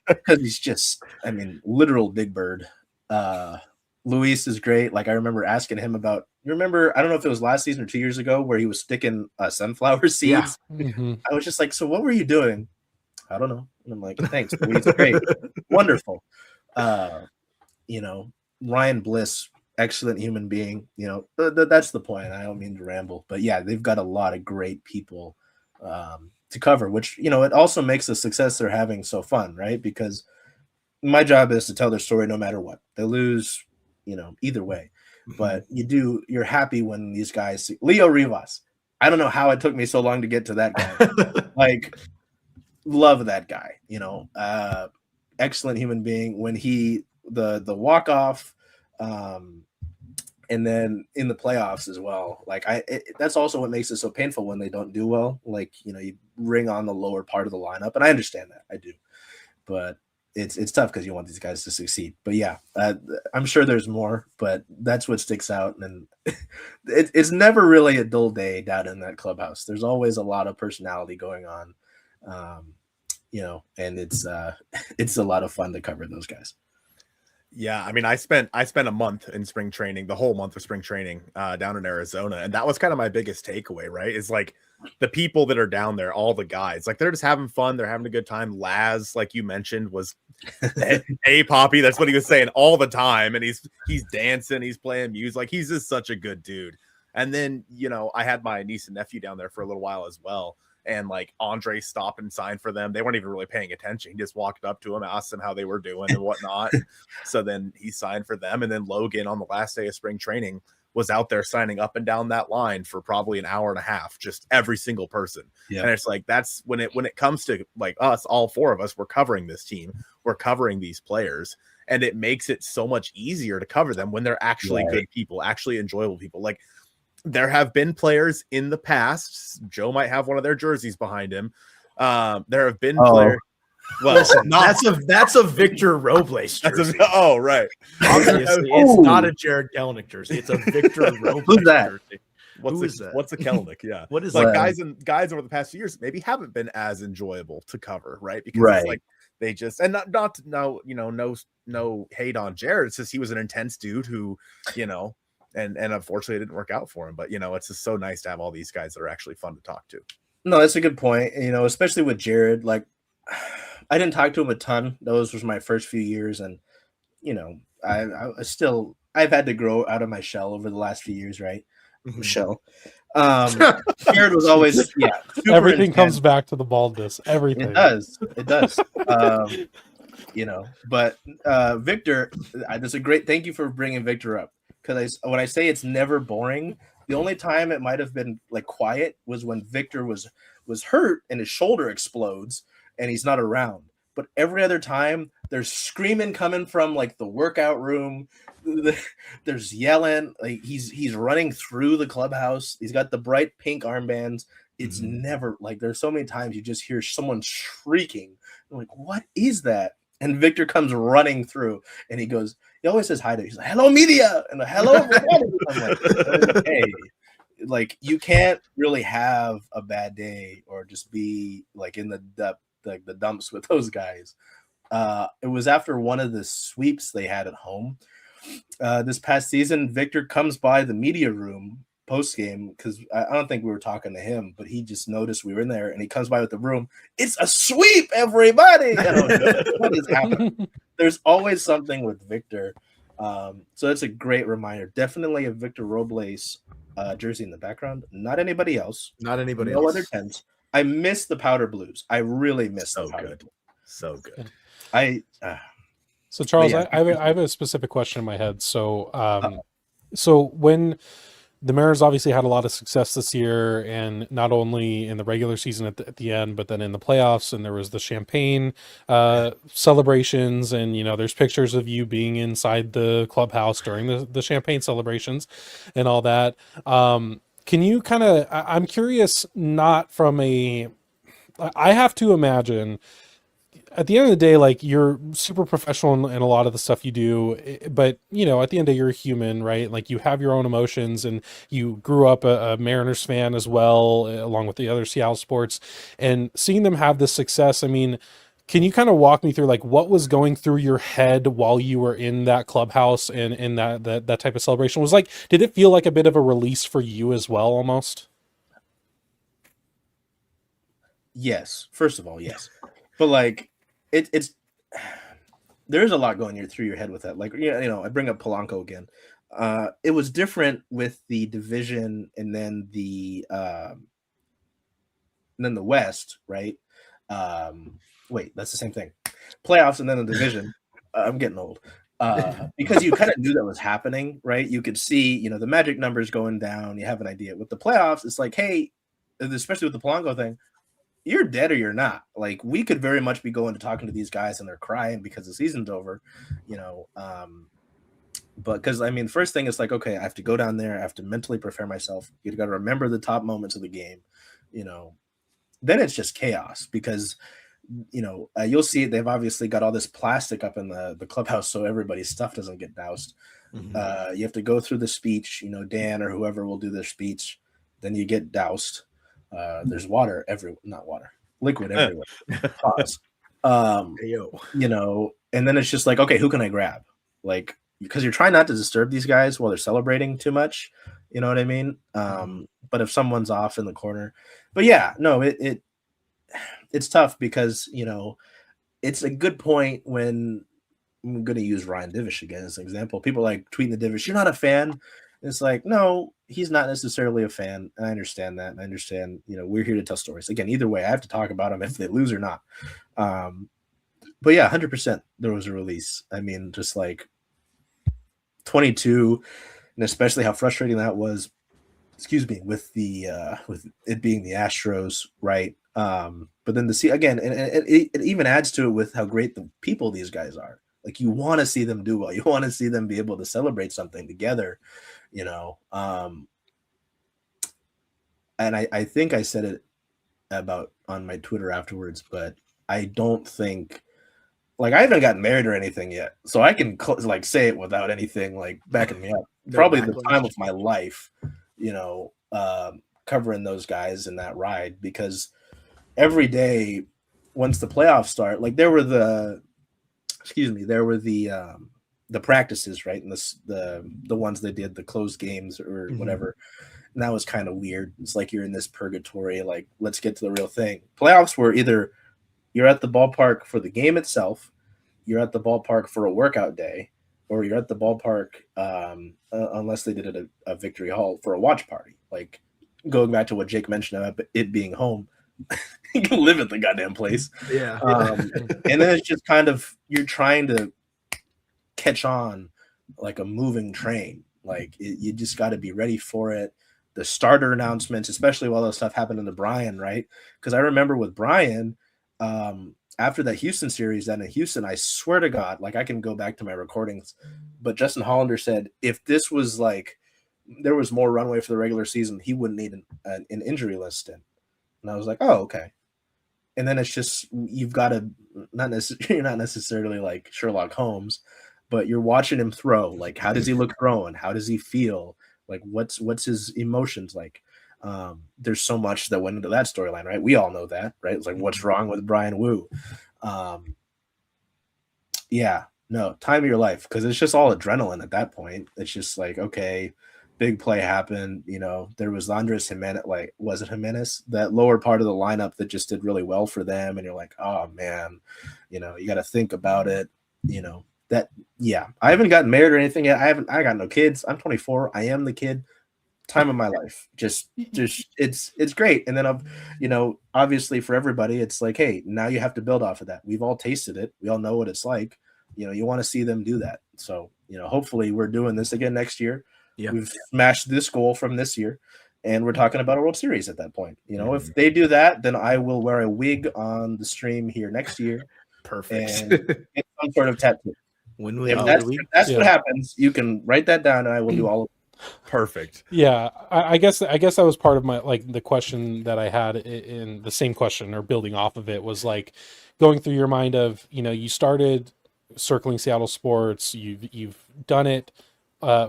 Because he's just, literal big bird. Luis is great. Like, I remember asking him about, I don't know if it was last season or 2 years ago where he was sticking sunflower seeds. Yeah. Mm-hmm. I was just like, so what were you doing? I don't know. And I'm like, thanks, Luis. Great. Wonderful. Ryan Bliss, excellent human being. That's the point. I don't mean to ramble. But yeah, they've got a lot of great people to cover, which, it also makes the success they're having so fun, right? Because my job is to tell their story no matter what. They lose, either way. But you're happy when these guys Leo Rivas. I don't know how it took me so long to get to that guy. Like, love that guy, excellent human being. When the walk-off, and then in the playoffs as well. Like, that's also what makes it so painful when they don't do well. Like, you ring on the lower part of the lineup, and I understand that. I do. But it's tough because you want these guys to succeed. But yeah, I'm sure there's more, but that's what sticks out. And it's never really a dull day down in that clubhouse. There's always a lot of personality going on, and it's a lot of fun to cover those guys. Yeah, I spent a month in spring training, the whole month of spring training down in Arizona, and that was kind of my biggest takeaway, right? Is like the people that are down there, all the guys, like they're just having fun, they're having a good time. Laz, like you mentioned, was Poppy. That's what he was saying all the time, and he's dancing, he's playing music, like he's just such a good dude. And then I had my niece and nephew down there for a little while as well. And like Andre stopped and signed for them. They weren't even really paying attention. He just walked up to them, asked them how they were doing and whatnot. So then he signed for them. And then Logan on the last day of spring training was out there signing up and down that line for probably an hour and a half, just every single person. Yeah. And it's like, that's when it comes to like us, all four of us, we're covering this team, we're covering these players, and it makes it so much easier to cover them when they're actually good people, actually enjoyable people. Like, there have been players in the past. Joe might have one of their jerseys behind him. There have been players. Well, listen, that's a Victor Robles jersey. Right. Obviously, it's not a Jared Kelenic jersey. It's a Victor Robles Who's that? jersey. What's a Kelenic? Yeah. What is like that? guys over the past few years maybe haven't been as enjoyable to cover, right? Because it's like they just, and not no hate on Jared. It's just he was an intense dude who, and unfortunately it didn't work out for him. But it's just so nice to have all these guys that are actually fun to talk to. No, that's a good point. Especially with Jared, like, I didn't talk to him a ton. Those was my first few years, and I've had to grow out of my shell over the last few years, right? Mm-hmm. Shell. Jared was always everything intense. Comes back to the baldness. Everything. It does. But Victor, that's a great. Thank you for bringing Victor up. Because when I say it's never boring, the only time it might have been like quiet was when Victor was hurt and his shoulder explodes and he's not around. But every other time, there's screaming coming from like the workout room. There's yelling. Like he's running through the clubhouse. He's got the bright pink armbands. It's never like there's so many times you just hear someone shrieking. I'm like, what is that? And Victor comes running through, and he always says hi to. He's like, "Hello, media," and hello, everybody. I'm like, hey, like you can't really have a bad day or just be like in the dumps with those guys. It was after one of the sweeps they had at home this past season. Victor comes by the media room post game because I don't think we were talking to him, but he just noticed we were in there, and he comes by with the room. It's a sweep, everybody! What is happening? There's always something with Victor, so that's a great reminder. Definitely a Victor Robles jersey in the background. Not anybody else. Not anybody else. No other tents. I miss the powder blues. I really miss the powder blues. So good. So Charles, I have a specific question in my head. So, so when the Mariners obviously had a lot of success this year, and not only in the regular season at the end, but then in the playoffs. And there was the champagne celebrations, and there's pictures of you being inside the clubhouse during the champagne celebrations and all that. Can you kind of? I'm curious, not from a. I have to imagine, at the end of the day, like, you're super professional in a lot of the stuff you do, but at the end of the day, you're a human, right? Like, you have your own emotions, and you grew up a Mariners fan as well, along with the other Seattle sports, and seeing them have this success. I mean, can you kind of walk me through, like, what was going through your head while you were in that clubhouse and in that type of celebration? Was like, did it feel like a bit of a release for you as well, almost? Yes. First of all, yes. But like, it's there's a lot going through your head with that. Like, I bring up Polanco again. It was different with the division and then the West, right? Wait, that's the same thing. Playoffs and then the division. I'm getting old. Because you kind of knew that was happening, right? You could see, the magic numbers going down. You have an idea. With the playoffs, it's like, hey, especially with the Polanco thing, you're dead or you're not. Like, we could very much be going to talking to these guys and they're crying because the season's over, but because first thing is like, okay, I have to go down there, I have to mentally prepare myself. You got to remember the top moments of the game, then it's just chaos because you'll see they've obviously got all this plastic up in the clubhouse so everybody's stuff doesn't get doused. You have to go through the speech, Dan or whoever will do their speech, then you get doused. There's water liquid everywhere. Pause. And then it's just like, okay, who can I grab? Like, because you're trying not to disturb these guys while they're celebrating too much. You know what I mean? But if someone's off in the corner, but yeah, no, it's tough because, it's a good point when I'm going to use Ryan Divish again as an example. People like tweeting the Divish, you're not a fan. It's like, no, he's not necessarily a fan. And I understand that. And I understand, we're here to tell stories. Again, either way, I have to talk about them if they lose or not. But yeah, 100% there was a release. Just like 22, and especially how frustrating that was, with it being the Astros, right? But then to see again, and it even adds to it with how great the people these guys are. Like, you want to see them do well. You want to see them be able to celebrate something together, and I think I said it about on my Twitter afterwards, but I don't think, like, I haven't gotten married or anything yet, so I can say it without anything like backing me up. Probably the time of my life, covering those guys in that ride, because every day once the playoffs start, like, there were the practices, right? And the ones they did, the closed games or whatever. And that was kind of weird. It's like you're in this purgatory, like, let's get to the real thing. Playoffs were either you're at the ballpark for the game itself, you're at the ballpark for a workout day, or you're at the ballpark, unless they did it at a victory hall, for a watch party. Like, going back to what Jake mentioned about it being home, you can live at the goddamn place. Yeah. And then it's just kind of, you're trying to catch on like a moving train. Like, you just got to be ready for it. The starter announcements, especially while that stuff happened in the Brian, right? Because I remember with Brian, after that Houston series, then in Houston, I swear to God, like, I can go back to my recordings, but Justin Hollander said if this was like there was more runway for the regular season, he wouldn't need an injury list in. And I was like, oh, okay. And then it's just, you've got to you're not necessarily like Sherlock Holmes, but you're watching him throw. Like, how does he look throwing? How does he feel? Like, what's his emotions like? There's so much that went into that storyline, right? We all know that, right? It's like, what's wrong with Brian Wu? Yeah, no, time of your life, because it's just all adrenaline at that point. It's just like, okay, big play happened. There was Andres Jimenez, like, was it Jimenez? That lower part of the lineup that just did really well for them. And you're like, oh man, you got to think about it. That, yeah, I haven't gotten married or anything yet. I got no kids. I'm 24. I am the kid. Time of my life. Just it's great. And then, obviously for everybody, it's like, hey, now you have to build off of that. We've all tasted it. We all know what it's like. You want to see them do that. So, hopefully we're doing this again next year. Yeah. We've smashed this goal from this year, and we're talking about a World Series at that point. You know, if they do that, then I will wear a wig on the stream here next year. Perfect. And get some sort of tattoo. If that's what happens, you can write that down, and I will do all of it. Perfect. Yeah, I guess that was part of my, like, the question that I had in the same question, or building off of it, was like going through your mind of, you know, you started circling Seattle sports, you've done it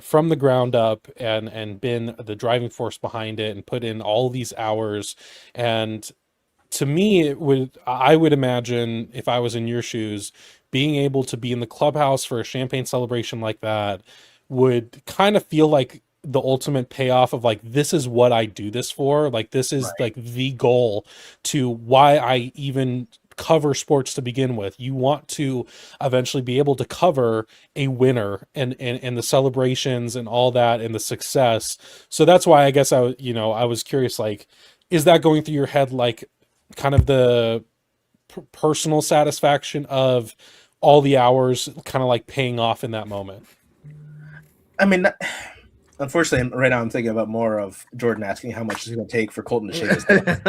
from the ground up, and been the driving force behind it, and put in all these hours. And to me, I would imagine, if I was in your shoes, being able to be in the clubhouse for a champagne celebration like that would kind of feel like the ultimate payoff of, like, this is what I do this for. Like, this is like the goal to why I even cover sports to begin with. You want to eventually be able to cover a winner, and the celebrations and all that, and the success. So that's why I guess I was curious, like, is that going through your head, like, kind of the personal satisfaction of all the hours kind of like paying off in that moment? I mean, unfortunately, right now I'm thinking about more of Jordan asking how much it's going to take for Colton to shave his head.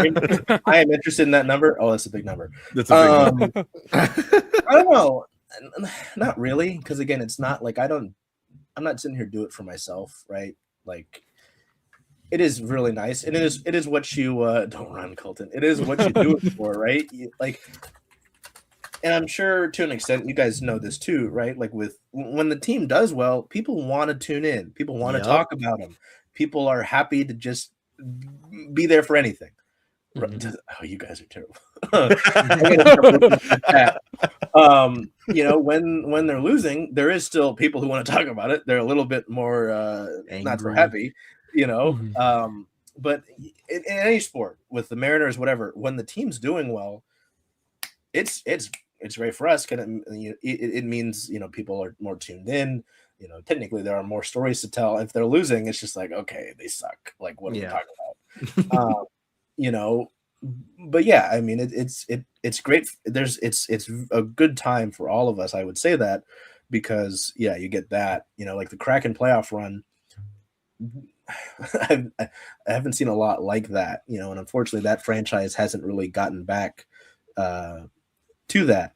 I am interested in that number. Oh, that's a big number. That's a big number. I don't know. Not really, because again, it's not like I'm not sitting here to do it for myself, right? Like, it is really nice, and it is what you don't run, Colton. It is what you do it for, right? And I'm sure to an extent you guys know this too, right? Like, when the team does well, people want to tune in. People want to talk about them. People are happy to just be there for anything. Mm-hmm. Oh, you guys are terrible. You know, when they're losing, there is still people who want to talk about it. They're a little bit more not so happy, you know. Mm-hmm. But in any sport, with the Mariners, whatever, when the team's doing well, it's great for us. It means, you know, people are more tuned in. You know, technically there are more stories to tell. If they're losing, it's just like, okay, they suck. Like, what are we talking about? You know, but yeah, I mean, it's great. It's a good time for all of us. I would say that, because you get that, you know, like the Kraken playoff run. I haven't seen a lot like that, you know, and unfortunately that franchise hasn't really gotten back to that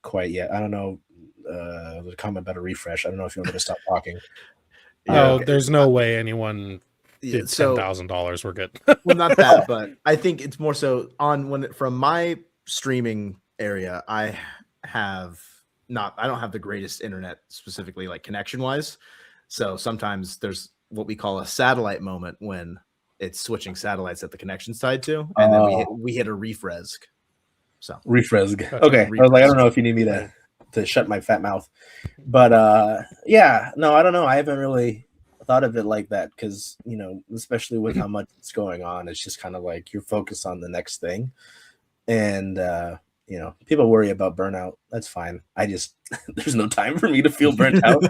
quite yet. I don't know. There's a comment about a refresh. I don't know if you want me to stop talking. There's no way anyone did $10,000. We're good. Well, not that, but I think it's more so from my streaming area. I don't have the greatest internet, specifically like connection wise. So sometimes there's what we call a satellite moment, when it's switching satellites at the connection side too, and then we hit a refresh. So refresh. Okay. I was like, I don't know if you need me to shut my fat mouth, but no, I don't know. I haven't really thought of it like that, because, you know, especially with how much it's going on, it's just kind of like you're focused on the next thing, and you know, people worry about burnout. That's fine. There's no time for me to feel burnt out.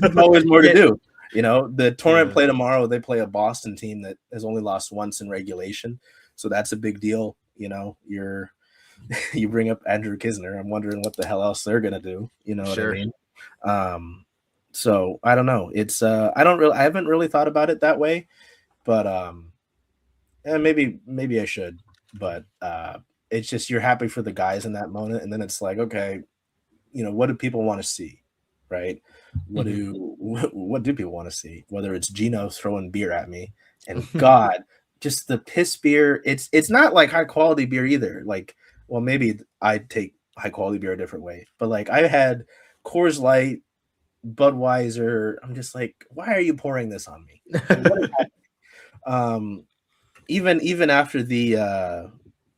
There's always more to do. You know, the Torrent play tomorrow. They play a Boston team that has only lost once in regulation, so that's a big deal. You know, you bring up Andrew Kisner. I'm wondering what the hell else they're gonna do. You know what I mean? So I don't know. It's I haven't really thought about it that way, but maybe I should. But it's just, you're happy for the guys in that moment, and then it's like, okay, you know, what do people want to see, right? What do people want to see? Whether it's Gino throwing beer at me, and God, just the piss beer. It's not like high quality beer either. Like, well, maybe I'd take high quality beer a different way, but like, I had Coors Light, Budweiser. I'm just like, why are you pouring this on me? Even after the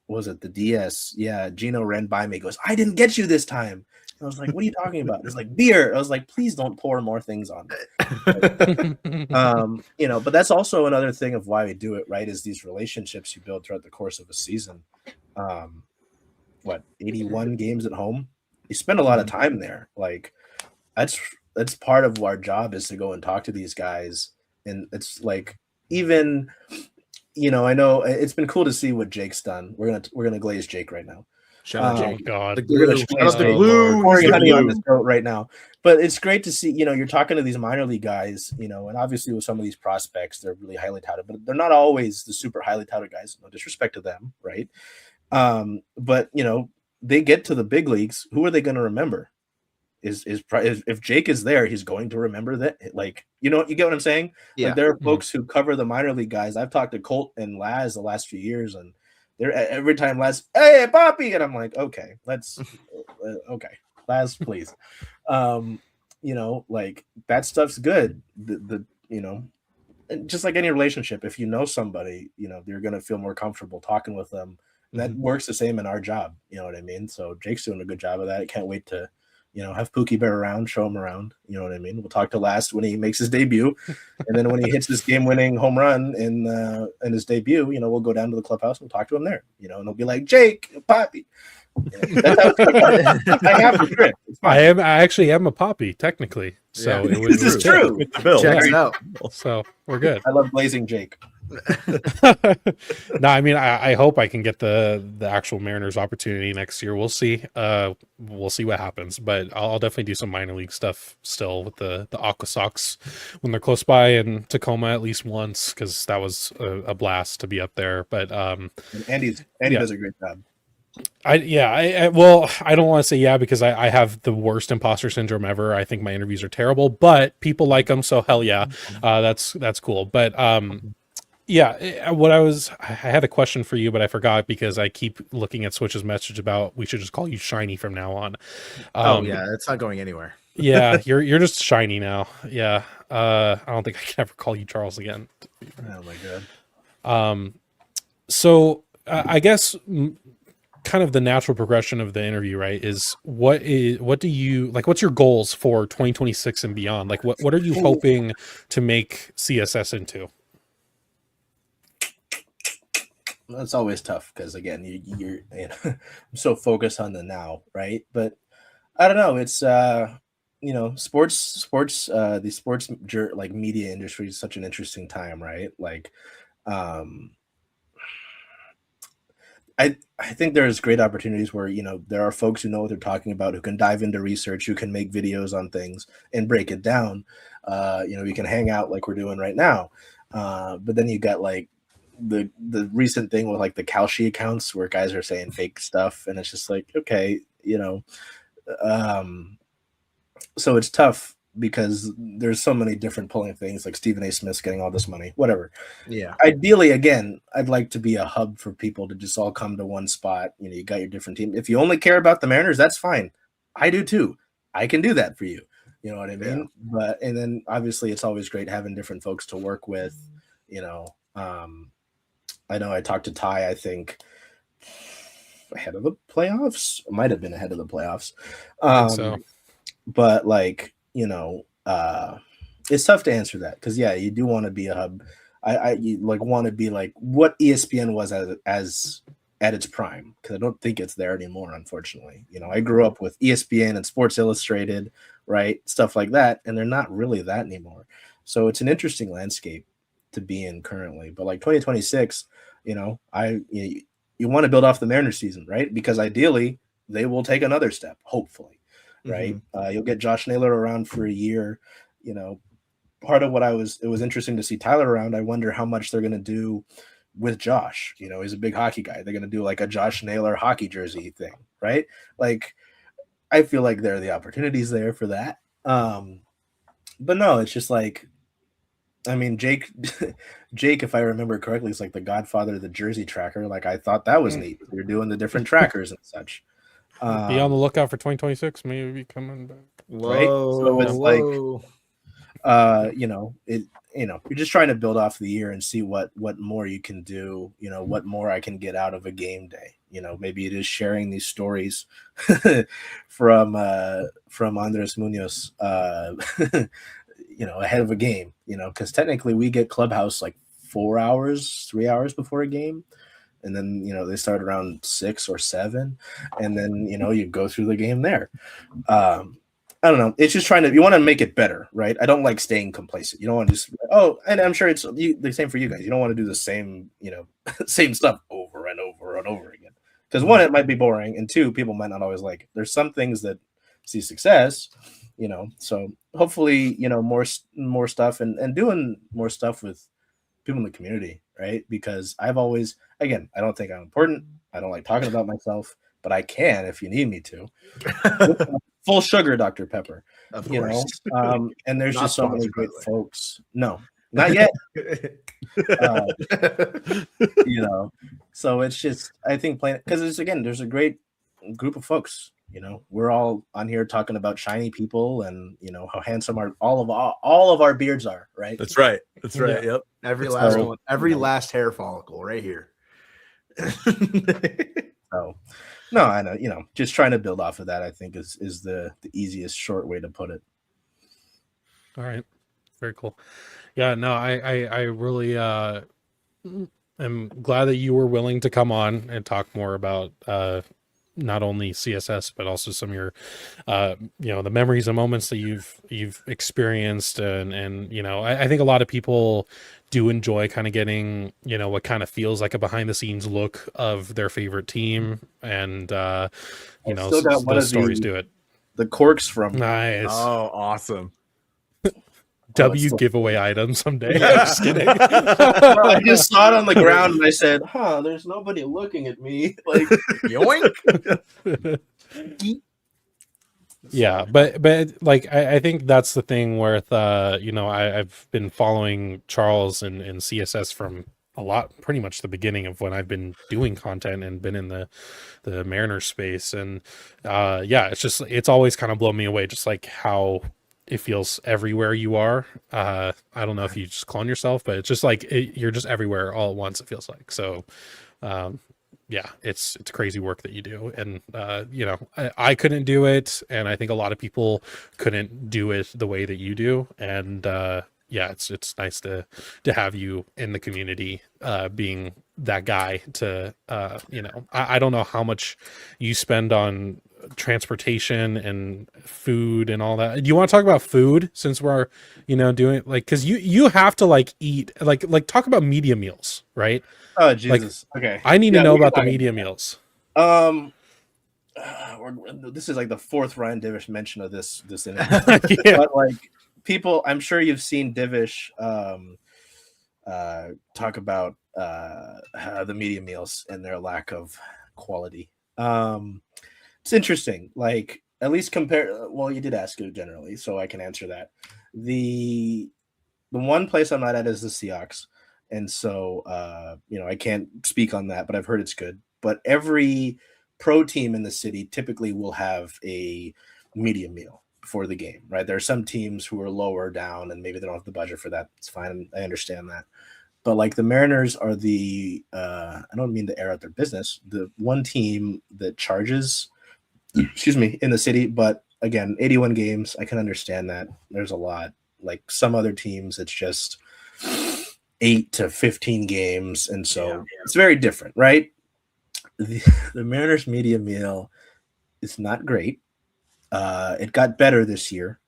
was it the DS? Yeah, Gino ran by me, goes, I didn't get you this time. I was like, what are you talking about? It's like beer. I was like, please don't pour more things on me. You know, but that's also another thing of why we do it, right? Is these relationships you build throughout the course of a season. 81 games at home? You spend a lot of time there. Like, that's part of our job, is to go and talk to these guys. And it's like, even, you know, I know it's been cool to see what Jake's done. We're gonna glaze Jake right now. Shout out Oh Jake. God. The glue. Shout Shout out the glue. Pouring He's the honey on glue. this throat right now. But it's great to see, you're talking to these minor league guys, and obviously with some of these prospects, they're really highly touted, but they're not always the super highly touted guys. No disrespect to them, right? But they get to the big leagues. Who are they going to remember? Is if Jake is there, he's going to remember that. Like, you get what I'm saying? Yeah. Like, there are folks who cover the minor league guys. I've talked to Colt and Laz the last few years, and they're every time Laz, hey Poppy, and I'm like, okay, let's okay, Laz, please. Like, that stuff's good. Just like any relationship, if you know somebody, you're gonna feel more comfortable talking with them. And that works the same in our job. You know what I mean? So Jake's doing a good job of that. I can't wait to have Pookie Bear around, show him around. You know what I mean? We'll talk to Last when he makes his debut. And then when he hits his game-winning home run in his debut, we'll go down to the clubhouse and we'll talk to him there. And they'll be like, Jake, Poppy. That's how I have the trick. I actually am a Poppy, technically. So Yeah. This is true. With the bill. Checks it out. So we're good. I love blazing Jake. No, I mean, I hope I can get the actual Mariners opportunity next year. We'll see. We'll see what happens, but I'll definitely do some minor league stuff still with the Aqua Sox when they're close by in Tacoma at least once, because that was a blast to be up there. But And Andy does a great job. Well, I don't want to say yeah, because I have the worst imposter syndrome ever. I think my interviews are terrible, but people like them, so hell yeah, that's cool. But yeah, I had a question for you, but I forgot because I keep looking at Switch's message about we should just call you Shiny from now on. Oh yeah, it's not going anywhere. Yeah, you're just Shiny now. Yeah, I don't think I can ever call you Charles again. Oh my god. So I guess kind of the natural progression of the interview, right, is what do you like? What's your goals for 2026 and beyond? Like, what are you hoping to make CSS into? That's always tough because again, you're I'm so focused on the now, right? But I don't know. It's sports. The sports like media industry is such an interesting time, right? Like, I think there's great opportunities where there are folks who know what they're talking about, who can dive into research, who can make videos on things and break it down. We can hang out like we're doing right now, but then you got like the recent thing with like the Kalshi accounts where guys are saying fake stuff, and it's just like, okay, so it's tough because there's so many different pulling things, like Stephen A. Smith's getting all this money, whatever. Yeah. Ideally, again, I'd like to be a hub for people to just all come to one spot. You got your different team. If you only care about the Mariners, that's fine. I do too. I can do that for you. You know what I mean? Yeah. And then obviously it's always great having different folks to work with. I know I talked to Ty, I think ahead of the playoffs. It might have been ahead of the playoffs. So. But like, it's tough to answer that because you do want to be a hub. You like want to be like what ESPN was as at its prime, because I don't think it's there anymore, unfortunately. I grew up with ESPN and Sports Illustrated, right, stuff like that, and they're not really that anymore. So it's an interesting landscape to be in currently. But like 2026, you want to build off the Mariners season, right? Because ideally they will take another step, hopefully. Right. You'll get Josh Naylor around for a year. Part of what it was interesting to see Tyler around. I wonder how much they're going to do with Josh. He's a big hockey guy. They're going to do like a Josh Naylor hockey jersey thing. Right. Like, I feel like there are the opportunities there for that. But no, it's just like, I mean, Jake, if I remember correctly, is like the godfather of the jersey tracker. Like, I thought that was neat. You're doing the different trackers and such. Be on the lookout for 2026. Maybe coming back. Right. So it's like, you're just trying to build off the year and see what more you can do. What more I can get out of a game day. Maybe it is sharing these stories from Andres Munoz, ahead of a game. Because technically we get Clubhouse like 3 hours before a game. And then, they start around 6 or 7. And then, you go through the game there. I don't know. It's just you want to make it better, right? I don't like staying complacent. You don't want to just, and I'm sure it's the same for you guys. You don't want to do the same, same stuff over and over and over again. Because one, it might be boring, and two, people might not always like it. There's some things that see success, so hopefully, more stuff and doing more stuff with people in the community, right? Because I've always, again, I don't think I'm important. I don't like talking about myself, but I can if you need me to. Full sugar Dr. Pepper, Of course. And there's Not just so many sponsored, by great the way. folks. No, not yet. So it's just, I think playing, because there's a great group of folks. We're all on here talking about shiny people and how handsome all of our beards are, right? That's right. Yep. Every last one, every last hair follicle right here. So no, I know, just trying to build off of that, I think is the easiest short way to put it. All right. Very cool. Yeah, no, I really am glad that you were willing to come on and talk more about not only CSS but also some of your the memories and moments that you've experienced, and I think a lot of people do enjoy kind of getting what kind of feels like a behind the scenes look of their favorite team, and those stories do it. The corks from Nice. Oh, awesome. W giveaway item someday. I'm just kidding. I just saw it on the ground and I said, there's nobody looking at me. Like, yoink. Yeah, but like I think that's the thing with I've been following Charles and CSS from pretty much the beginning of when I've been doing content and been in the Mariner space, and it's always kind of blown me away, just like how it feels everywhere you are. I don't know if you just clone yourself, but it's just like you're just everywhere all at once, it feels like. So it's crazy work that you do, and I couldn't do it, and I think a lot of people couldn't do it the way that you do, and it's nice to have you in the community, being that guy to I don't know how much you spend on transportation and food and all that. Do you want to talk about food, since we're doing, like, because you have to like eat, like talk about media meals, right? Oh Jesus. Okay. I need to know about the media meals. This is like the fourth Ryan Divish mention of this interview. Yeah. But like, people, I'm sure you've seen Divish talk about the media meals and their lack of quality. It's interesting, like, at least compare. Well, you did ask it generally, so I can answer that. The one place I'm not at is the Seahawks, and so I can't speak on that, but I've heard it's good. But every pro team in the city typically will have a media meal before the game, right? There are some teams who are lower down and maybe they don't have the budget for that. It's fine, I understand that. But like, the Mariners are the I don't mean to air out their business, the one team that charges, in the city. But again, 81 games, I can understand that. There's a lot. Like, some other teams, it's just 8 to 15 games, and so it's very different, right? The Mariners media meal is not great. It got better this year,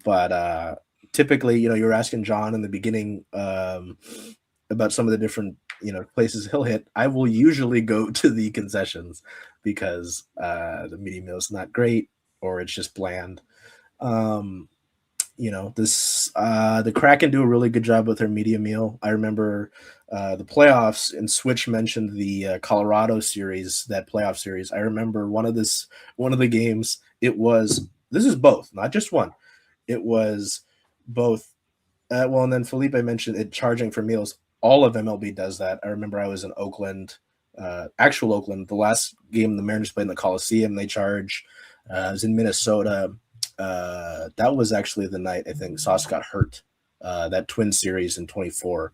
but typically, you were asking John in the beginning about some of the different places he'll hit. I will usually go to the concessions because the media meal is not great, or it's just bland. The Kraken do a really good job with their media meal. I remember the playoffs, and Switch mentioned the Colorado series, that playoff series. I remember one of the games. This is both, not just one. It was both. And then Felipe mentioned it charging for meals. All of MLB does that. I remember I was in Oakland, actual Oakland. The last game the Mariners played in the Coliseum, they charge. I was in Minnesota. That was actually the night I think Sauce got hurt. That Twin series in 24.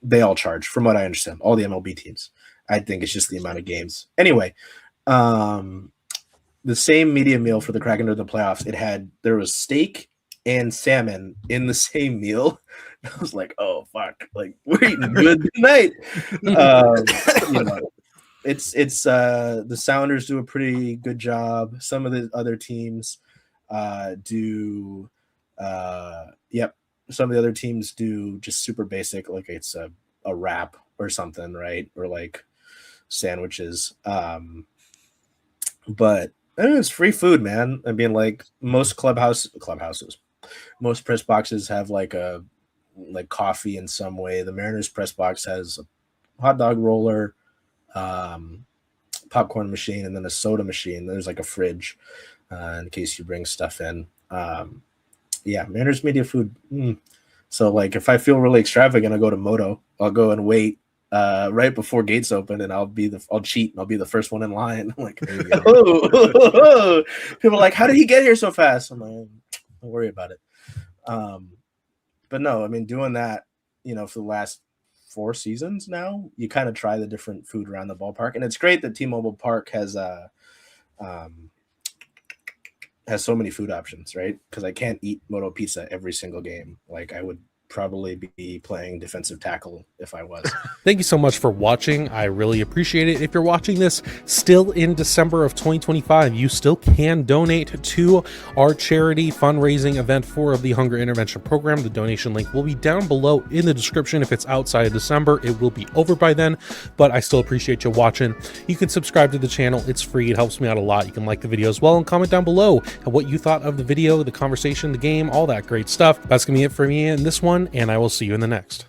They all charge, from what I understand. All the MLB teams. I think it's just the amount of games. Anyway, the same media meal for the Kraken during the playoffs. There was steak and salmon in the same meal. I was like, oh fuck, like, we're eating good tonight. It's the Sounders do a pretty good job. Some of the other teams do. Some of the other teams do just super basic, like it's a wrap or something, right? Or like sandwiches. But it's free food, man. I mean, like most clubhouses, most press boxes have like coffee in some way. The Mariners press box has a hot dog roller, popcorn machine, and then a soda machine. There's like a fridge in case you bring stuff in. Yeah, Mariners media food. So like if I feel really extravagant, I'll go to Moto. I'll go and wait right before gates open, and I'll cheat and I'll be the first one in line. I'm like, oh. People are like, how did he get here so fast? I'm like, don't worry about it. But no, I mean, doing that, for the last 4 seasons now, you kind of try the different food around the ballpark, and it's great that T-Mobile Park has so many food options, right? Because I can't eat Moto Pizza every single game. Like I would probably be playing defensive tackle if I was. Thank you so much for watching. I really appreciate it. If you're watching this still in December of 2025, you still can donate to our charity fundraising event for the Hunger Intervention Program. The donation link will be down below in the description. If it's outside of December, it will be over by then, but I still appreciate you watching. You can subscribe to the channel. It's free. It helps me out a lot. You can like the video as well and comment down below what you thought of the video, the conversation, the game, all that great stuff. That's gonna be it for me in this one, and I will see you in the next.